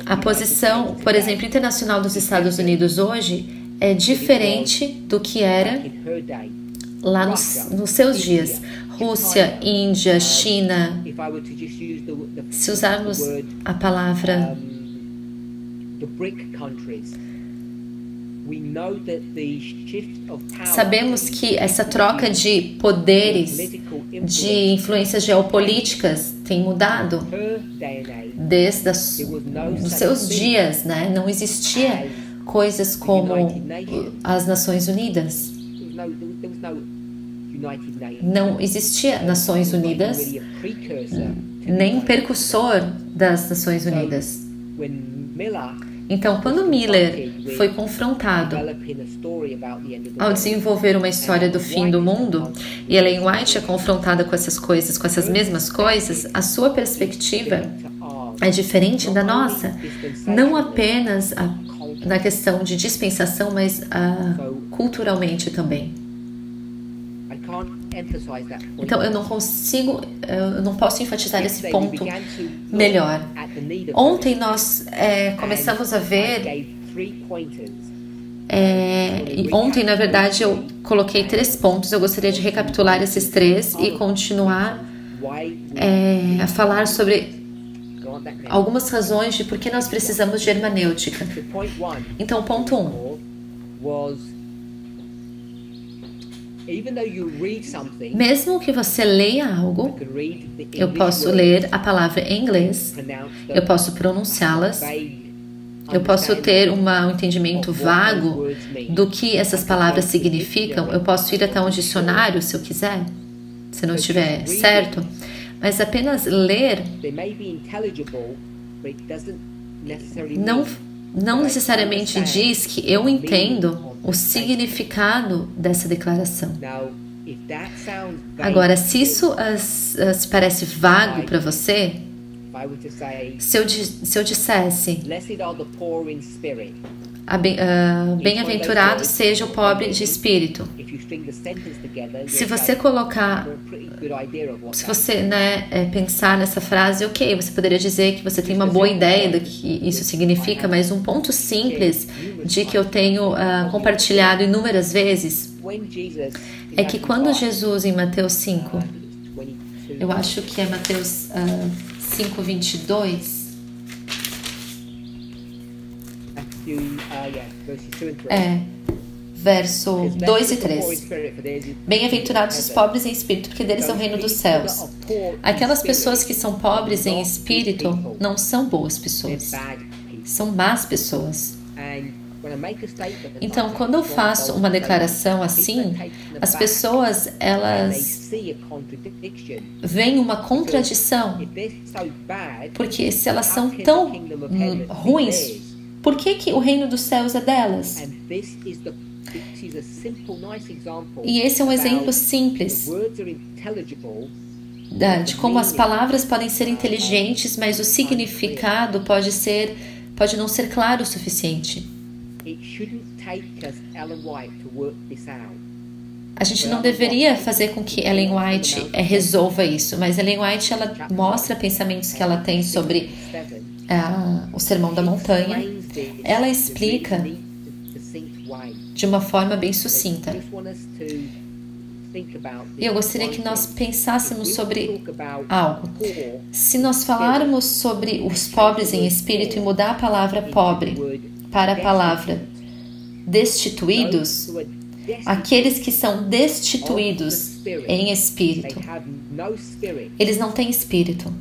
A posição, por exemplo, internacional dos Estados Unidos hoje é diferente do que era lá nos seus dias. Rússia, Índia, China. Se usarmos a palavra sabemos que essa troca de poderes, de influências geopolíticas tem mudado desde os seus dias, né? Não existia coisas como as Nações Unidas. Não existia Nações Unidas, nem precursor das Nações Unidas. Então, quando Miller foi confrontado ao desenvolver uma história do fim do mundo, e Ellen White é confrontada com essas coisas, com essas mesmas coisas, a sua perspectiva é diferente da nossa, não apenas na questão de dispensação, mas culturalmente também. Então eu não posso enfatizar esse ponto melhor. Ontem nós começamos a ver, ontem na verdade eu coloquei 3 pontos, eu gostaria de recapitular esses 3 e continuar a falar sobre algumas razões de por que nós precisamos de hermenêutica. Então, ponto 1. Mesmo que você leia algo, eu posso ler a palavra em inglês, eu posso pronunciá-las, eu posso ter um entendimento vago do que essas palavras significam, eu posso ir até um dicionário se eu quiser, se não estiver certo, mas apenas ler não necessariamente diz que eu entendo o significado dessa declaração. Agora, se isso se parece vago para você, se eu dissesse bem-aventurado seja o pobre de espírito, se você colocar, se você pensar nessa frase, ok, você poderia dizer que você tem uma boa ideia do que isso significa, mas um ponto simples de que eu tenho compartilhado inúmeras vezes é que quando Jesus, em Mateus 5, eu acho que é Mateus 5:22, verso 2 e 3. Bem-aventurados os pobres em espírito, porque deles é o reino dos céus. Aquelas pessoas que são pobres em espírito não são boas pessoas, são más pessoas. Então, quando eu faço uma declaração assim, as pessoas, elas veem uma contradição, porque se elas são tão ruins, por que o reino dos céus é delas? E esse é um exemplo simples de como as palavras podem ser inteligentes, mas o significado pode não ser claro o suficiente. A gente não deveria fazer com que Ellen White resolva isso, mas Ellen White, ela mostra pensamentos que ela tem sobre o Sermão da Montanha. Ela explica de uma forma bem sucinta. E eu gostaria que nós pensássemos sobre algo. Se nós falarmos sobre os pobres em espírito e mudar a palavra pobre para a palavra destituídos, aqueles que são destituídos em espírito, eles não têm espírito.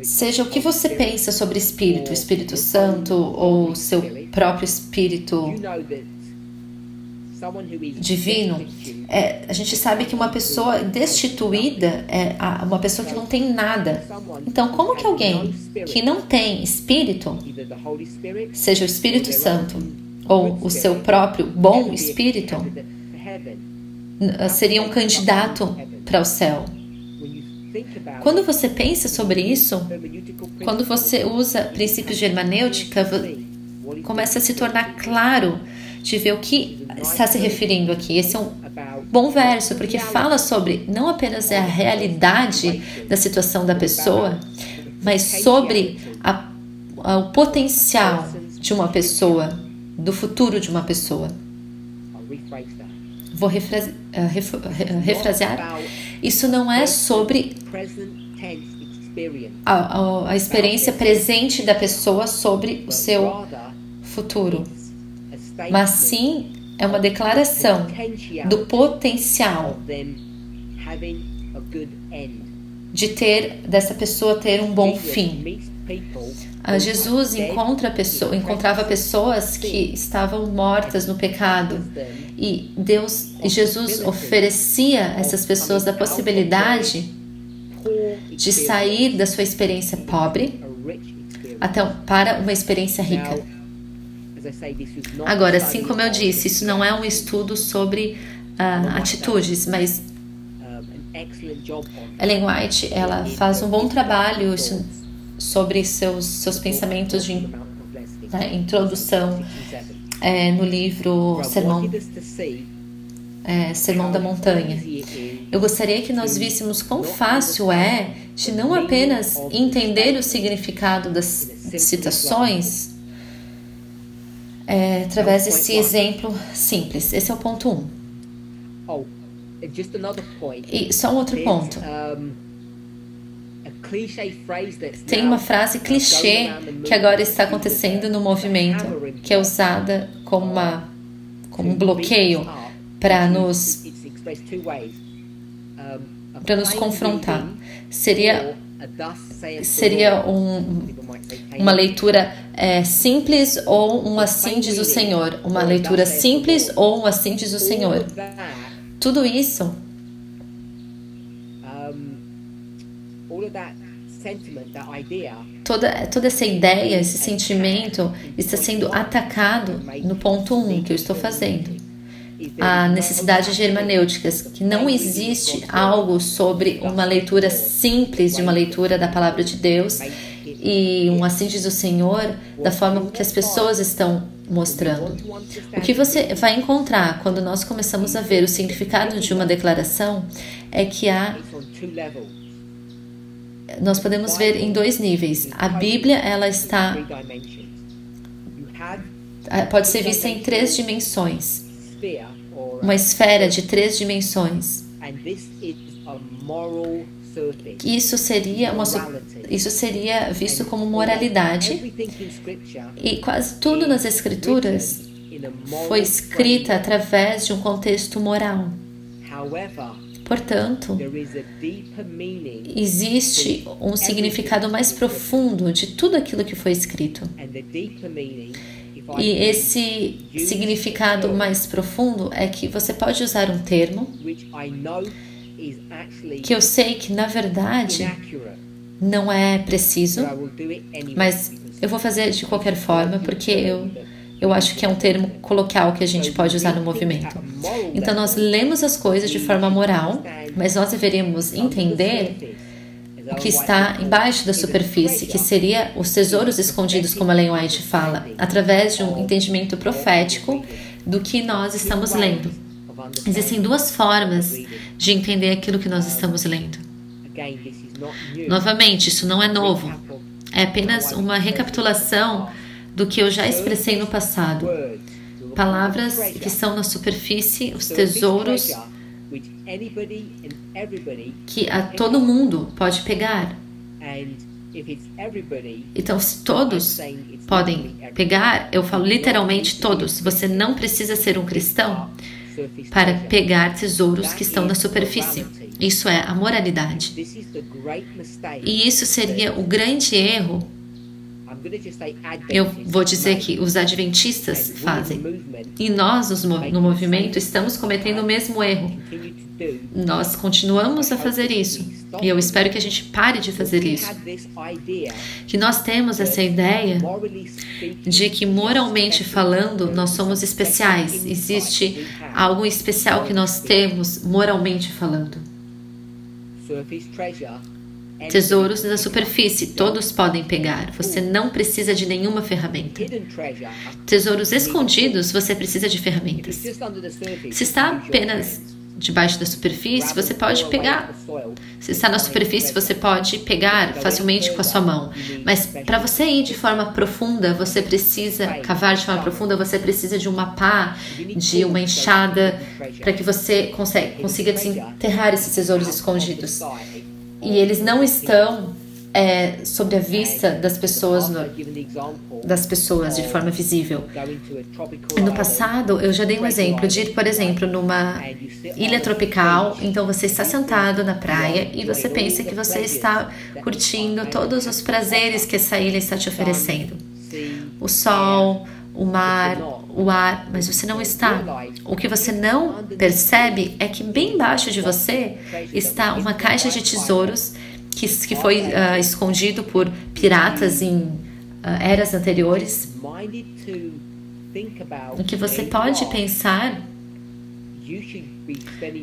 Seja o que você pensa sobre espírito, Espírito Santo ou seu próprio espírito divino, a gente sabe que uma pessoa destituída é uma pessoa que não tem nada. Então, como que alguém que não tem espírito, seja o Espírito Santo ou o seu próprio bom espírito, seria um candidato para o céu? Quando você pensa sobre isso, quando você usa princípios de hermenêutica, começa a se tornar claro de ver o que está se referindo aqui. Esse é um bom verso, porque fala sobre não apenas a realidade da situação da pessoa, mas sobre o potencial de uma pessoa, do futuro de uma pessoa. Vou refrasear. Isso não é sobre a experiência presente da pessoa sobre o seu futuro, mas sim é uma declaração do potencial dessa pessoa ter um bom fim. Jesus encontrava pessoas que estavam mortas no pecado, e Jesus oferecia a essas pessoas a possibilidade de sair da sua experiência pobre para uma experiência rica. Agora, assim como eu disse, isso não é um estudo sobre atitudes, mas Ellen White, ela faz um bom trabalho sobre seus pensamentos de introdução no livro Sermão da Montanha. Eu gostaria que nós víssemos quão fácil é de não apenas entender o significado das citações através desse exemplo simples. Esse é o ponto 1. E só um outro ponto. Tem uma frase clichê que agora está acontecendo no movimento, que é usada como um bloqueio para nos confrontar. Seria uma leitura simples ou um assim diz o Senhor. Uma leitura simples ou um assim diz o Senhor. Tudo isso, toda essa ideia, esse sentimento está sendo atacado no ponto 1 que eu estou fazendo. A necessidade de hermenêuticas, que não existe algo sobre uma leitura simples de uma leitura da palavra de Deus e um assim diz o Senhor da forma que as pessoas estão mostrando. O que você vai encontrar quando nós começamos a ver o significado de uma declaração é que nós podemos ver em 2 níveis. A Bíblia, ela pode ser vista em 3 dimensões. Uma esfera de 3 dimensões. Isso seria visto como moralidade. E quase tudo nas Escrituras foi escrita através de um contexto moral. Portanto, existe um significado mais profundo de tudo aquilo que foi escrito. E esse significado mais profundo é que você pode usar um termo que eu sei que, na verdade, não é preciso, mas eu vou fazer de qualquer forma, porque eu acho que é um termo coloquial que a gente pode usar no movimento. Então, nós lemos as coisas de forma moral, mas nós deveríamos entender o que está embaixo da superfície, que seria os tesouros escondidos, como Ellen White fala, através de um entendimento profético do que nós estamos lendo. Existem 2 formas de entender aquilo que nós estamos lendo. Novamente, isso não é novo. É apenas uma recapitulação do que eu já expressei no passado. Palavras que estão na superfície, os tesouros que a todo mundo pode pegar. Então, se todos podem pegar, eu falo literalmente todos. Você não precisa ser um cristão para pegar tesouros que estão na superfície. Isso é a moralidade. E isso seria o grande erro. Eu vou dizer que os adventistas fazem. E nós, no movimento, estamos cometendo o mesmo erro. Nós continuamos a fazer isso. E eu espero que a gente pare de fazer isso. Que nós temos essa ideia de que, moralmente falando, nós somos especiais. Existe algo especial que nós temos, moralmente falando. Tesouros na superfície, todos podem pegar. Você não precisa de nenhuma ferramenta. Tesouros escondidos, você precisa de ferramentas. Se está apenas debaixo da superfície, você pode pegar. Se está na superfície, você pode pegar facilmente com a sua mão. Mas para você ir de forma profunda, você precisa cavar de forma profunda, você precisa de uma pá, de uma enxada, para que você consiga desenterrar esses tesouros escondidos. E eles não estão sobre a vista das pessoas de forma visível. No passado, eu já dei um exemplo de ir, por exemplo, numa ilha tropical. Então, você está sentado na praia e você pensa que você está curtindo todos os prazeres que essa ilha está te oferecendo. O sol, o mar, o ar, mas você não está. O que você não percebe é que bem embaixo de você está uma caixa de tesouros que foi escondido por piratas em eras anteriores. O que você pode pensar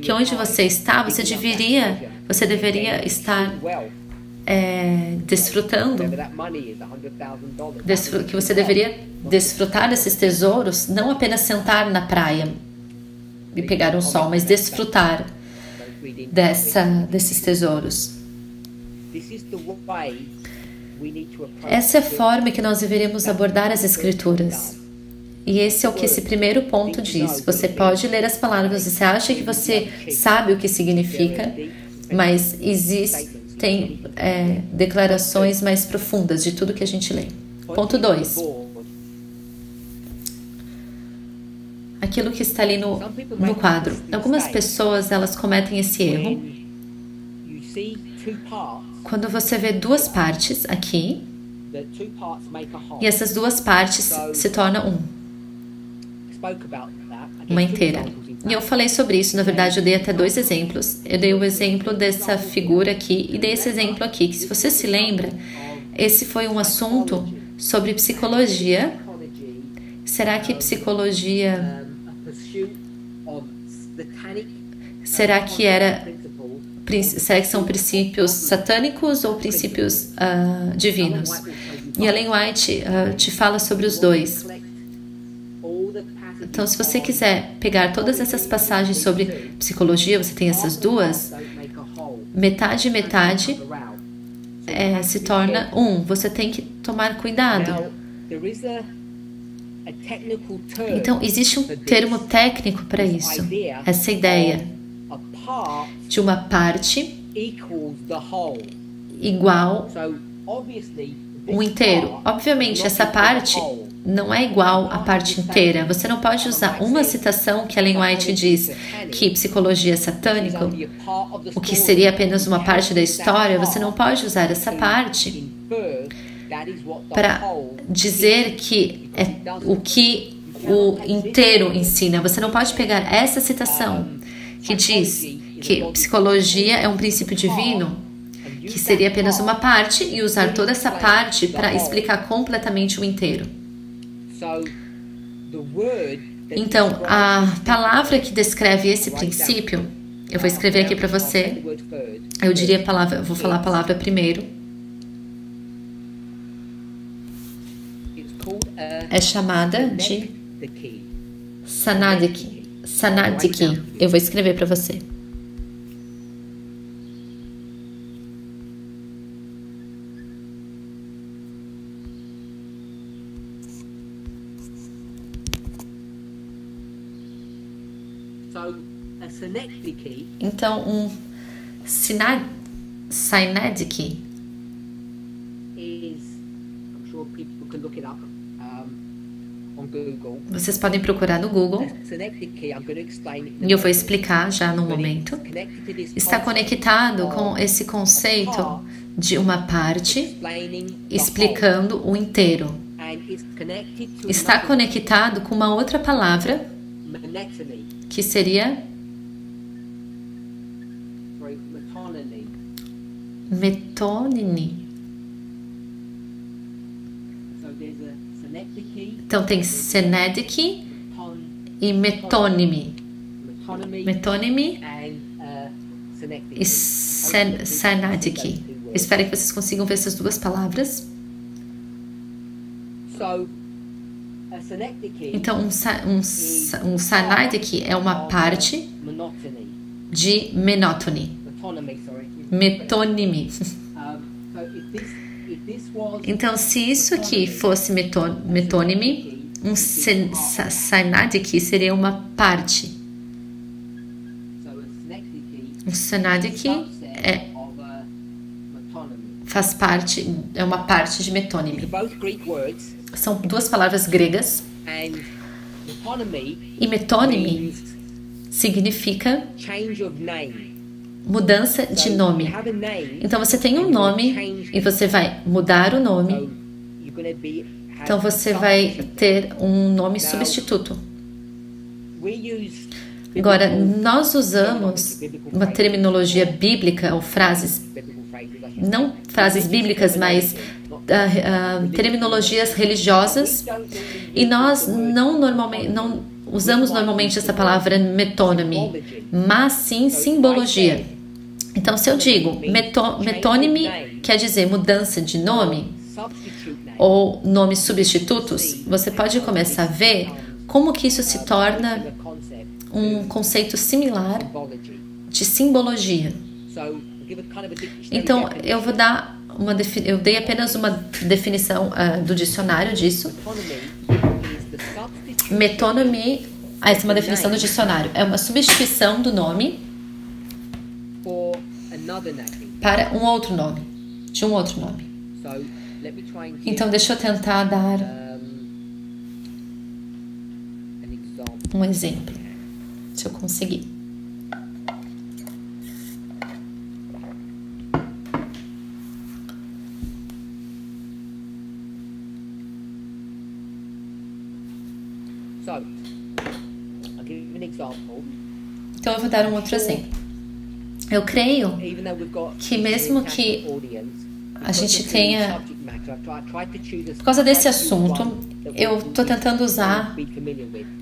que onde você está, você deveria estar desfrutando, que você deveria desfrutar desses tesouros, não apenas sentar na praia e pegar um sol, mas desfrutar desses tesouros. Essa é a forma que nós deveríamos abordar as Escrituras. E esse é o que esse primeiro ponto diz. Você pode ler as palavras, você acha que você sabe o que significa, mas existem declarações mais profundas de tudo que a gente lê. Ponto 2. Aquilo que está ali no quadro. Algumas pessoas, elas cometem esse erro. Quando você vê duas partes aqui, e essas duas partes se tornam uma inteira. E eu falei sobre isso, na verdade eu dei até 2 exemplos. Eu dei o exemplo dessa figura aqui e dei esse exemplo aqui, que se você se lembra, esse foi um assunto sobre psicologia. Será que psicologia... Será que são princípios satânicos ou princípios divinos? E Ellen White te fala sobre os dois. Então, se você quiser pegar todas essas passagens sobre psicologia, você tem essas duas, metade e metade se torna um. Você tem que tomar cuidado. Então, existe um termo técnico para isso. Essa ideia de uma parte igual um inteiro. Obviamente, essa parte não é igual à parte inteira. Você não pode usar uma citação que Ellen White diz que psicologia é satânico, o que seria apenas uma parte da história. Você não pode usar essa parte para dizer que é o que o inteiro ensina. Você não pode pegar essa citação que diz que psicologia é um princípio divino, que seria apenas uma parte, e usar toda essa parte para explicar completamente o inteiro. Então, a palavra que descreve esse princípio, eu vou escrever aqui para você. Eu diria a palavra, vou falar a palavra primeiro. É chamada de Sanadiki. Sanadiki. Eu vou escrever para você. Então, um Sinaitichy vocês podem procurar no Google, e eu vou explicar já no momento. Está conectado com esse conceito de uma parte explicando o inteiro. Está conectado com uma outra palavra que seria metônime. Então tem Senedici e metônime. Metônime e Senedici. Espero que vocês consigam ver essas duas palavras. Então um Sinaitichy é uma parte de monotony. Metônime. Então, se isso aqui fosse metônime, um Sinaitichy seria uma parte. Um Sinaitichy faz parte, é uma parte de metônime. São duas palavras gregas. E metônime significa mudança de nome. Então você tem um nome e você vai mudar o nome. Então você vai ter um nome substituto. Agora, nós usamos uma terminologia bíblica ou frases, não frases bíblicas, mas terminologias religiosas, e nós não usamos normalmente essa palavra metônime, mas sim simbologia. Então, se eu digo metônime, quer dizer mudança de nome ou nomes substitutos, você pode começar a ver como que isso se torna um conceito similar de simbologia. Então, eu dei apenas uma definição do dicionário disso. Metônime, essa é uma definição do dicionário. É uma substituição do nome para um outro nome, de um outro nome. Então, deixa eu tentar dar um exemplo, se eu conseguir. Então, eu vou dar um outro exemplo. Eu creio que mesmo que a gente tenha, por causa desse assunto, eu estou tentando usar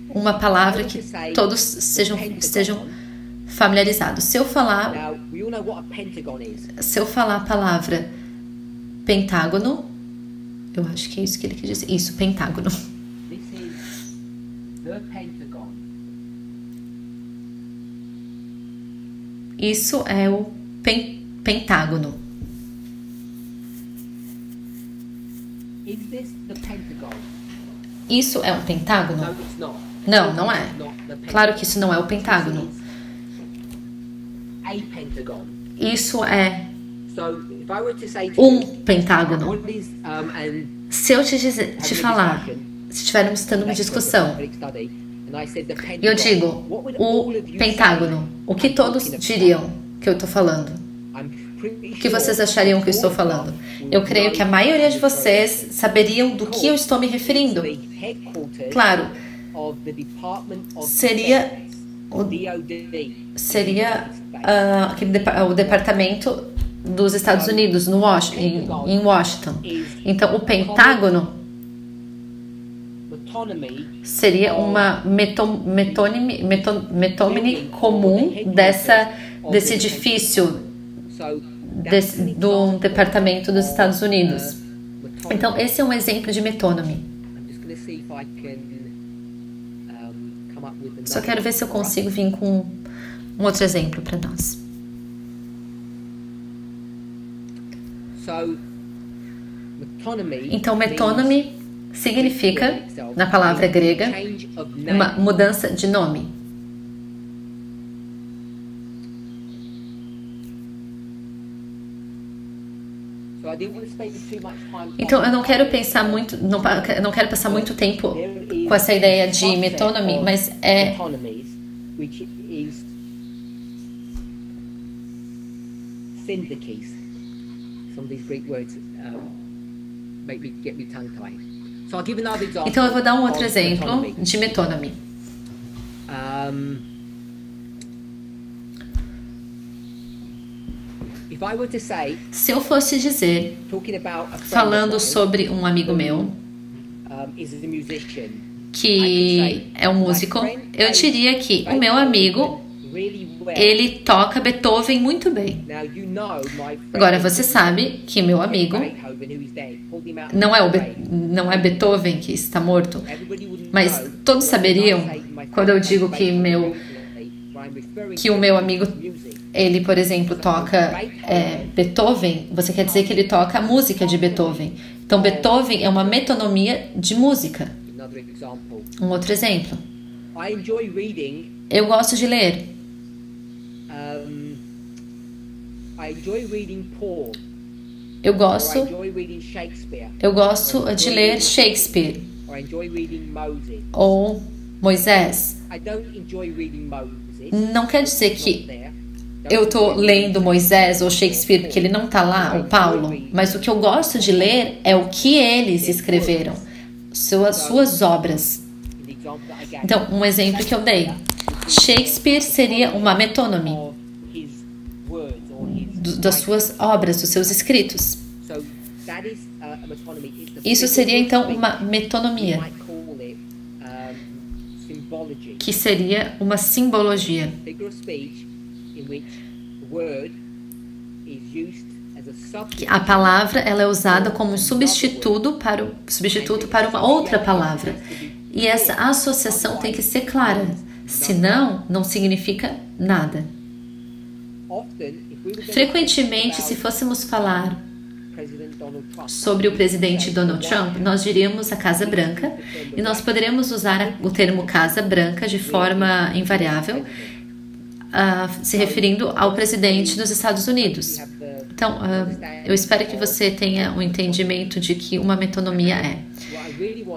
uma palavra que todos estejam familiarizados. Se eu falar a palavra pentágono, eu acho que é isso que ele quer dizer. Isso, pentágono. Isso é o pentágono. Isso é um pentágono? Não, não é. Claro que isso não é o pentágono. Isso é um pentágono. Se eu te falar, se estivermos tendo uma discussão, e eu digo o pentágono, o que todos diriam que eu estou falando? O que vocês achariam que eu estou falando? Eu creio que a maioria de vocês saberiam do que eu estou me referindo. Claro, seria o departamento dos Estados Unidos em Washington. Então, o pentágono seria uma metônime comum desse edifício do departamento dos Estados Unidos. Então, esse é um exemplo de metônime. Só quero ver se eu consigo vir com um outro exemplo para nós. Então, metônime significa, na palavra grega, uma mudança de nome. Então, eu não quero pensar muito, não quero passar muito tempo com essa ideia de metônime, mas é então, eu vou dar um outro exemplo de metônime. Se eu fosse dizer, falando sobre um amigo meu, que é um músico, eu diria que o meu amigo, ele toca Beethoven muito bem. Agora, você sabe que meu amigo não é Beethoven que está morto, mas todos saberiam, quando eu digo que o meu amigo, ele, por exemplo, toca Beethoven, você quer dizer que ele toca a música de Beethoven. Então, Beethoven é uma metonomia de música. Um outro exemplo. Eu gosto de ler. Eu gosto de ler Shakespeare ou Moisés. Não quer dizer que eu estou lendo Moisés ou Shakespeare porque ele não está lá, o Paulo, mas o que eu gosto de ler é o que eles escreveram, suas obras. Então, um exemplo que eu dei. Shakespeare seria uma metônime das suas obras, dos seus escritos. Isso seria, então, uma metonomia. que seria uma simbologia. A palavra ela é usada como substituto para uma outra palavra. E essa associação tem que ser clara, senão não significa nada. Frequentemente, se fôssemos falar sobre o presidente Donald Trump, nós diríamos a Casa Branca, e nós poderíamos usar o termo Casa Branca de forma invariável, se referindo ao presidente dos Estados Unidos. Então, eu espero que você tenha um entendimento de que uma metonomia é.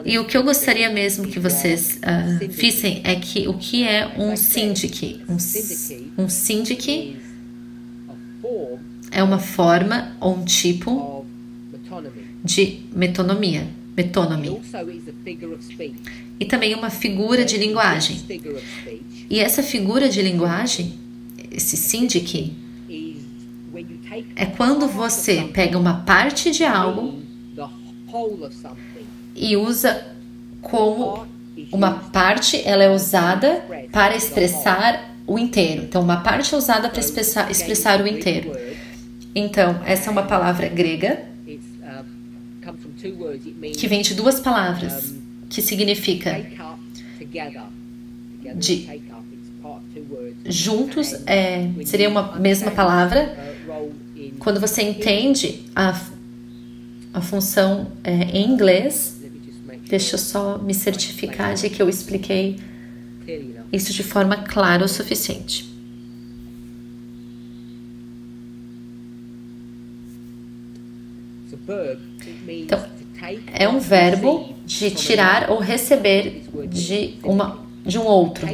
E o que eu gostaria mesmo que vocês vissem é que o que é um síndique? Um síndique é uma forma ou um tipo de metonomia. E também uma figura de linguagem. E essa figura de linguagem, esse síndique, é quando você pega uma parte de algo e usa como uma parte, ela é usada para expressar o inteiro. Então, uma parte é usada para expressar o inteiro. Então, essa é uma palavra grega que vem de duas palavras, que significa de juntos, seria uma mesma palavra. Quando você entende a função em inglês, deixa eu só me certificar de que eu expliquei isso de forma clara o suficiente. Então, é um verbo de tirar ou receber de um outro.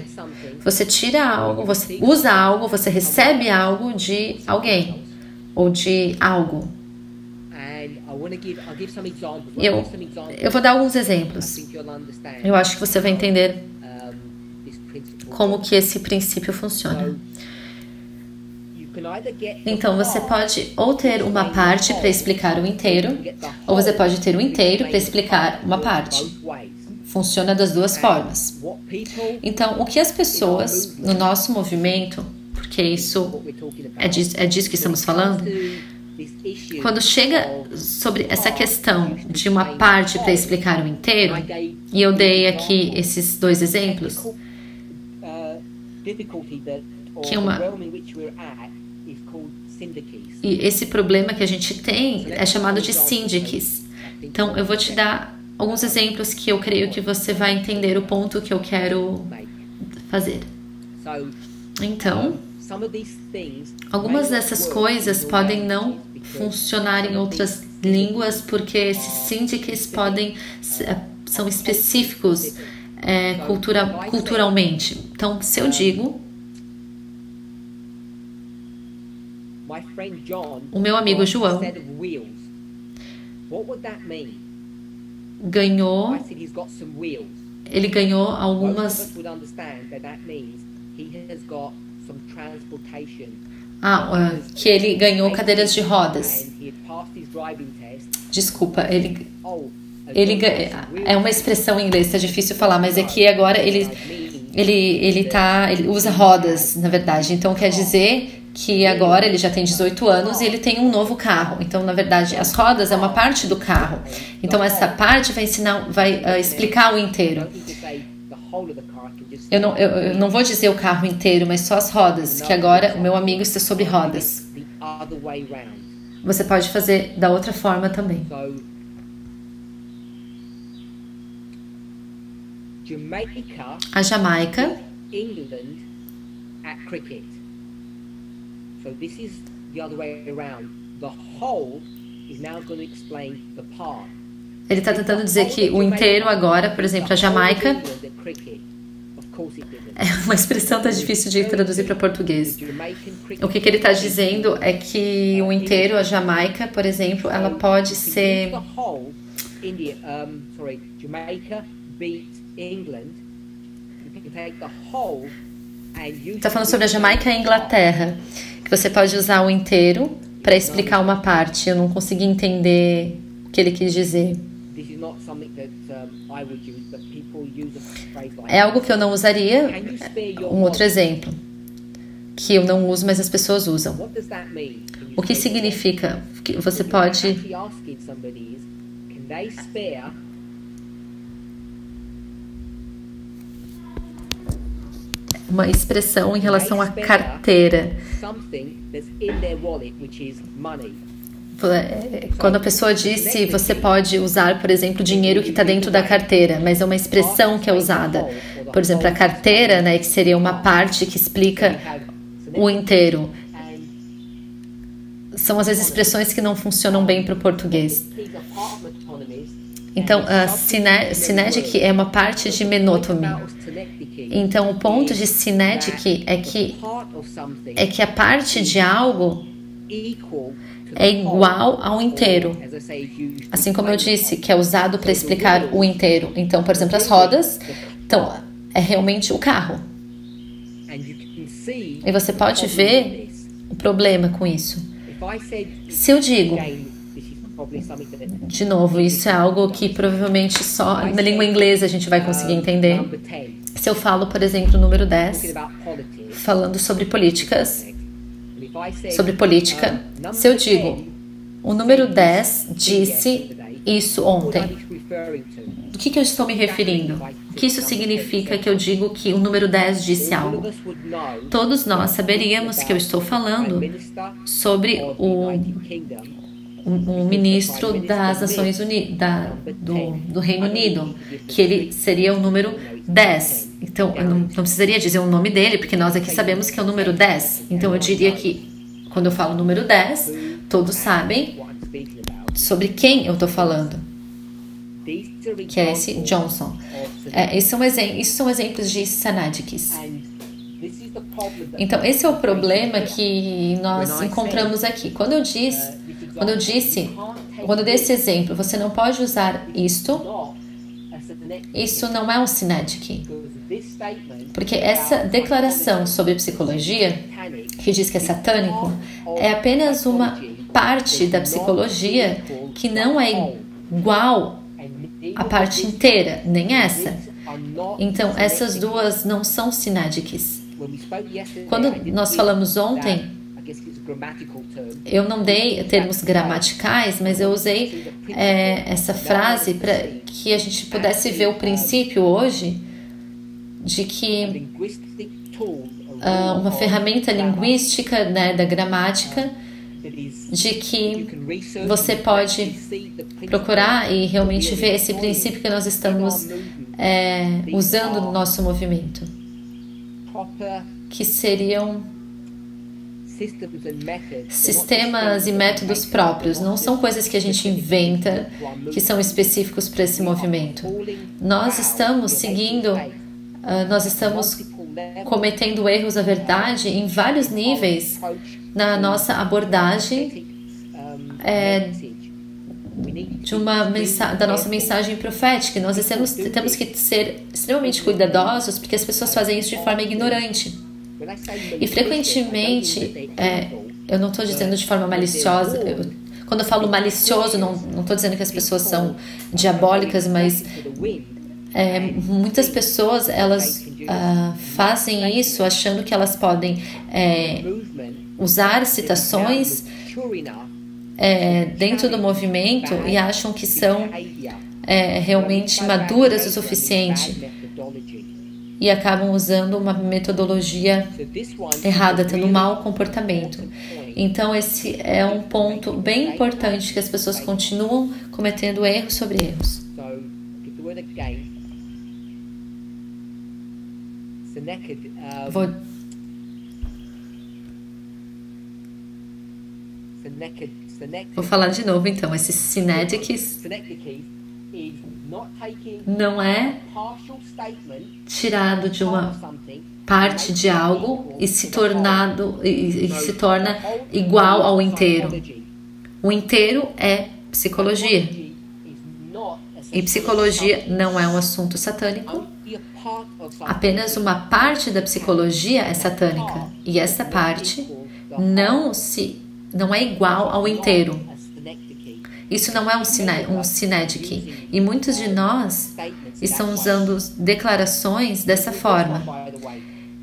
Você tira algo, você usa algo, você recebe algo de alguém ou de algo. Eu vou dar alguns exemplos. Eu acho que você vai entender como que esse princípio funciona. Então, você pode ou ter uma parte para explicar o inteiro, ou você pode ter o inteiro para explicar uma parte. Funciona das duas formas. Então, o que as pessoas no nosso movimento, porque isso é disso que estamos falando, quando chega sobre essa questão de uma parte para explicar o inteiro, e eu dei aqui esses dois exemplos, que e esse problema que a gente tem é chamado de síndiques. Então, eu vou te dar alguns exemplos que eu creio que você vai entender o ponto que eu quero fazer. Então, algumas dessas coisas podem não funcionar em outras línguas porque esses síndiques são específicos culturalmente. Então, se eu digo, o meu amigo João ele ganhou algumas que ele ganhou cadeiras de rodas. Desculpa, ele é uma expressão em inglês, tá difícil falar, mas é que agora ele usa rodas, na verdade. Então quer dizer que agora ele já tem 18 anos e ele tem um novo carro. Então, na verdade, as rodas é uma parte do carro. Então, essa parte vai explicar o inteiro. Eu não vou dizer o carro inteiro, mas só as rodas, que agora o meu amigo está sobre rodas. Você pode fazer da outra forma também. A Jamaica, so this is the other way around. The whole is now going to explain the part. Ele está tentando dizer que o inteiro agora, por exemplo, a Jamaica, é uma expressão tão difícil de traduzir para português. O que ele está dizendo é que o inteiro, a Jamaica, por exemplo, ela pode ser... Está falando sobre a Jamaica e a Inglaterra. Você pode usar o inteiro para explicar uma parte. Eu não consegui entender o que ele quis dizer. É algo que eu não usaria. Um outro exemplo que eu não uso, mas as pessoas usam. O que significa que você pode uma expressão em relação à carteira. Quando a pessoa disse, você pode usar, por exemplo, dinheiro que está dentro da carteira, mas é uma expressão que é usada. Por exemplo, a carteira, né, que seria uma parte que explica o inteiro. São às vezes expressões que não funcionam bem para o português. Então, a synecdoche é uma parte de menotomy. Então, o ponto de synecdoche é que a parte de algo é igual ao inteiro. Assim como eu disse, que é usado para explicar o inteiro. Então, por exemplo, as rodas, então, é realmente o carro. E você pode ver o problema com isso. Se eu digo, de novo, isso é algo que provavelmente só na língua inglesa a gente vai conseguir entender. Se eu falo, por exemplo, o número 10, falando sobre política, se eu digo, o número 10 disse isso ontem, do que eu estou me referindo? O que isso significa que eu digo que o número 10 disse algo? Todos nós saberíamos que eu estou falando sobre o ministro das Nações Unidas, do Reino Unido, que ele seria o número 10. Então, eu não precisaria dizer o nome dele, porque nós aqui sabemos que é o número 10. Então, eu diria que, quando eu falo número 10, todos sabem sobre quem eu estou falando, que é esse Johnson. Esses são exemplos de synecdoches. Então, esse é o problema que nós encontramos aqui. Quando eu dei esse exemplo, você não pode usar isto. Isso não é um synecdoche. Porque essa declaração sobre psicologia, que diz que é satânico, é apenas uma parte da psicologia que não é igual à parte inteira, nem essa. Então, essas duas não são synecdoches. Quando nós falamos ontem, eu não dei termos gramaticais, mas eu usei essa frase para que a gente pudesse ver o princípio hoje de que uma ferramenta linguística, né, da gramática, de que você pode procurar e realmente ver esse princípio que nós estamos usando no nosso movimento, que seriam sistemas e métodos próprios, não são coisas que a gente inventa, que são específicos para esse movimento. Nós estamos cometendo erros, na verdade, em vários níveis na nossa abordagem da nossa mensagem profética. Nós temos que ser extremamente cuidadosos, porque as pessoas fazem isso de forma ignorante. E frequentemente, eu não estou dizendo de forma maliciosa. Quando eu falo malicioso, não estou dizendo que as pessoas são diabólicas, mas muitas pessoas elas fazem isso achando que elas podem usar citações dentro do movimento e acham que são realmente maduras o suficiente e acabam usando uma metodologia errada, tendo um mau comportamento. Então, esse é um ponto bem importante, que as pessoas continuam cometendo erros sobre erros. Vou falar de novo, então. Esses synecdoches não é tirado de uma parte de algo e se torna igual ao inteiro. O inteiro é psicologia. E psicologia não é um assunto satânico. Apenas uma parte da psicologia é satânica. E essa parte não é igual ao inteiro. Isso não é um Synecdoche. E muitos de nós estão usando declarações dessa forma.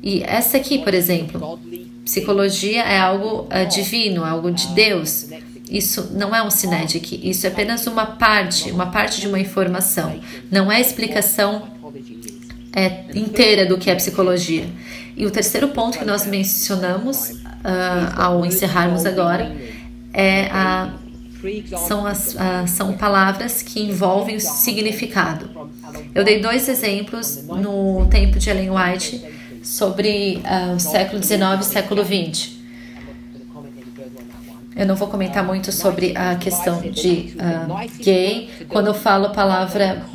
E essa aqui, por exemplo, psicologia é algo divino, algo de Deus. Isso não é um Synecdoche, isso é apenas uma parte de uma informação. Não é a explicação inteira do que é psicologia. E o terceiro ponto que nós mencionamos ao encerrarmos agora são palavras que envolvem o significado. Eu dei 2 exemplos no tempo de Ellen White sobre o século XIX e século XX. Eu não vou comentar muito sobre a questão de gay. Quando eu falo palavra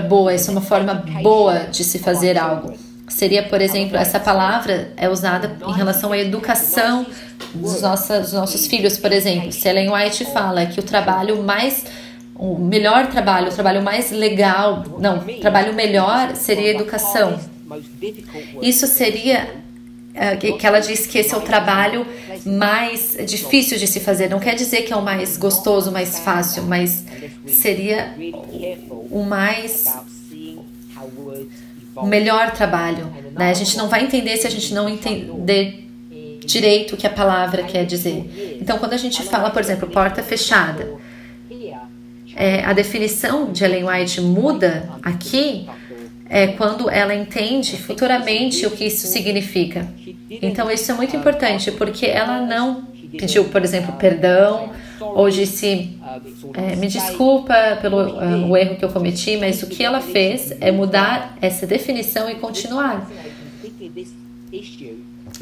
boa, isso é uma forma boa de se fazer algo. Seria, por exemplo, essa palavra é usada em relação à educação dos nossos filhos, por exemplo. Se Ellen White fala que o trabalho mais legal, trabalho melhor seria a educação. Isso seria que ela diz que esse é o trabalho mais difícil de se fazer. Não quer dizer que é o mais gostoso, o mais fácil, mas seria o melhor trabalho, né? A gente não vai entender se a gente não entender direito o que a palavra quer dizer. Então, quando a gente fala, por exemplo, porta fechada, a definição de Ellen White muda aqui quando ela entende futuramente o que isso significa. Então, isso é muito importante, porque ela não pediu, por exemplo, perdão, ou disse, me desculpa pelo o erro que eu cometi, mas o que ela fez é mudar essa definição e continuar.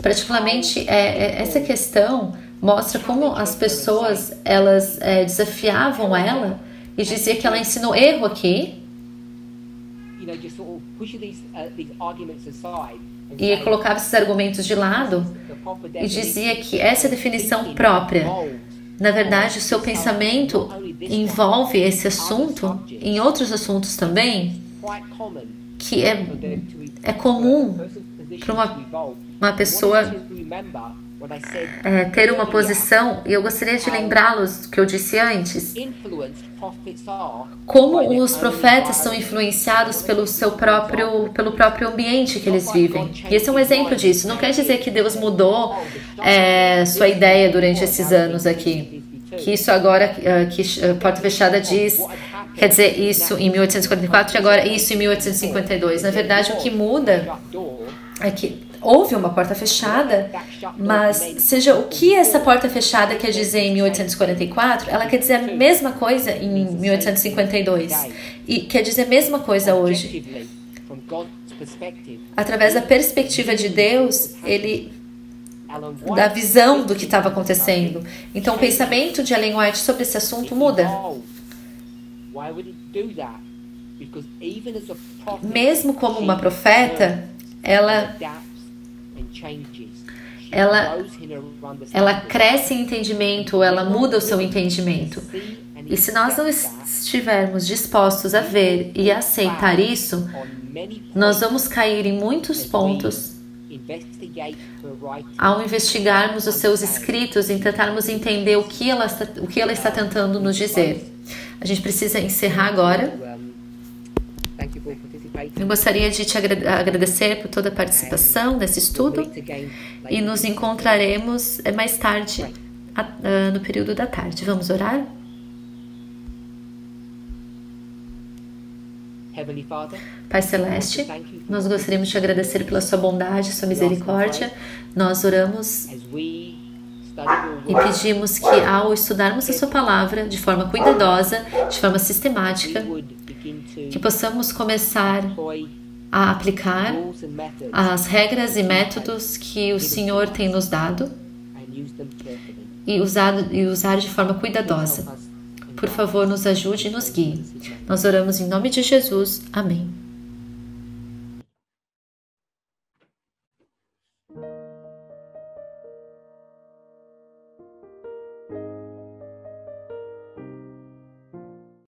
Particularmente, essa questão mostra como as pessoas, elas desafiavam ela e diziam que ela ensinou erro aqui, e colocava esses argumentos de lado e dizia que essa definição própria, na verdade, o seu pensamento envolve esse assunto em outros assuntos também, que é comum para uma pessoa ter uma posição, e eu gostaria de lembrá-los do que eu disse antes, como os profetas são influenciados pelo próprio ambiente que eles vivem. E esse é um exemplo disso. Não quer dizer que Deus mudou sua ideia durante esses anos aqui. Que isso agora, que Porta Fechada diz, quer dizer isso em 1844 e agora isso em 1852. Na verdade, o que muda é que houve uma porta fechada, mas seja o que essa porta fechada quer dizer em 1844, ela quer dizer a mesma coisa em 1852 e quer dizer a mesma coisa hoje. Através da perspectiva de Deus, da visão do que estava acontecendo. Então, o pensamento de Ellen White sobre esse assunto muda. Mesmo como uma profeta, ela cresce em entendimento, ela muda o seu entendimento. E se nós não estivermos dispostos a ver e a aceitar isso, nós vamos cair em muitos pontos ao investigarmos os seus escritos e tentarmos entender o que ela está tentando nos dizer. A gente precisa encerrar agora. Eu gostaria de te agradecer por toda a participação nesse estudo e nos encontraremos mais tarde, no período da tarde. Vamos orar? Pai Celeste, nós gostaríamos de te agradecer pela sua bondade, sua misericórdia. Nós oramos e pedimos que ao estudarmos a sua palavra de forma cuidadosa, de forma sistemática, que possamos começar a aplicar as regras e métodos que o Senhor tem nos dado e usar de forma cuidadosa. Por favor, nos ajude e nos guie. Nós oramos em nome de Jesus. Amém.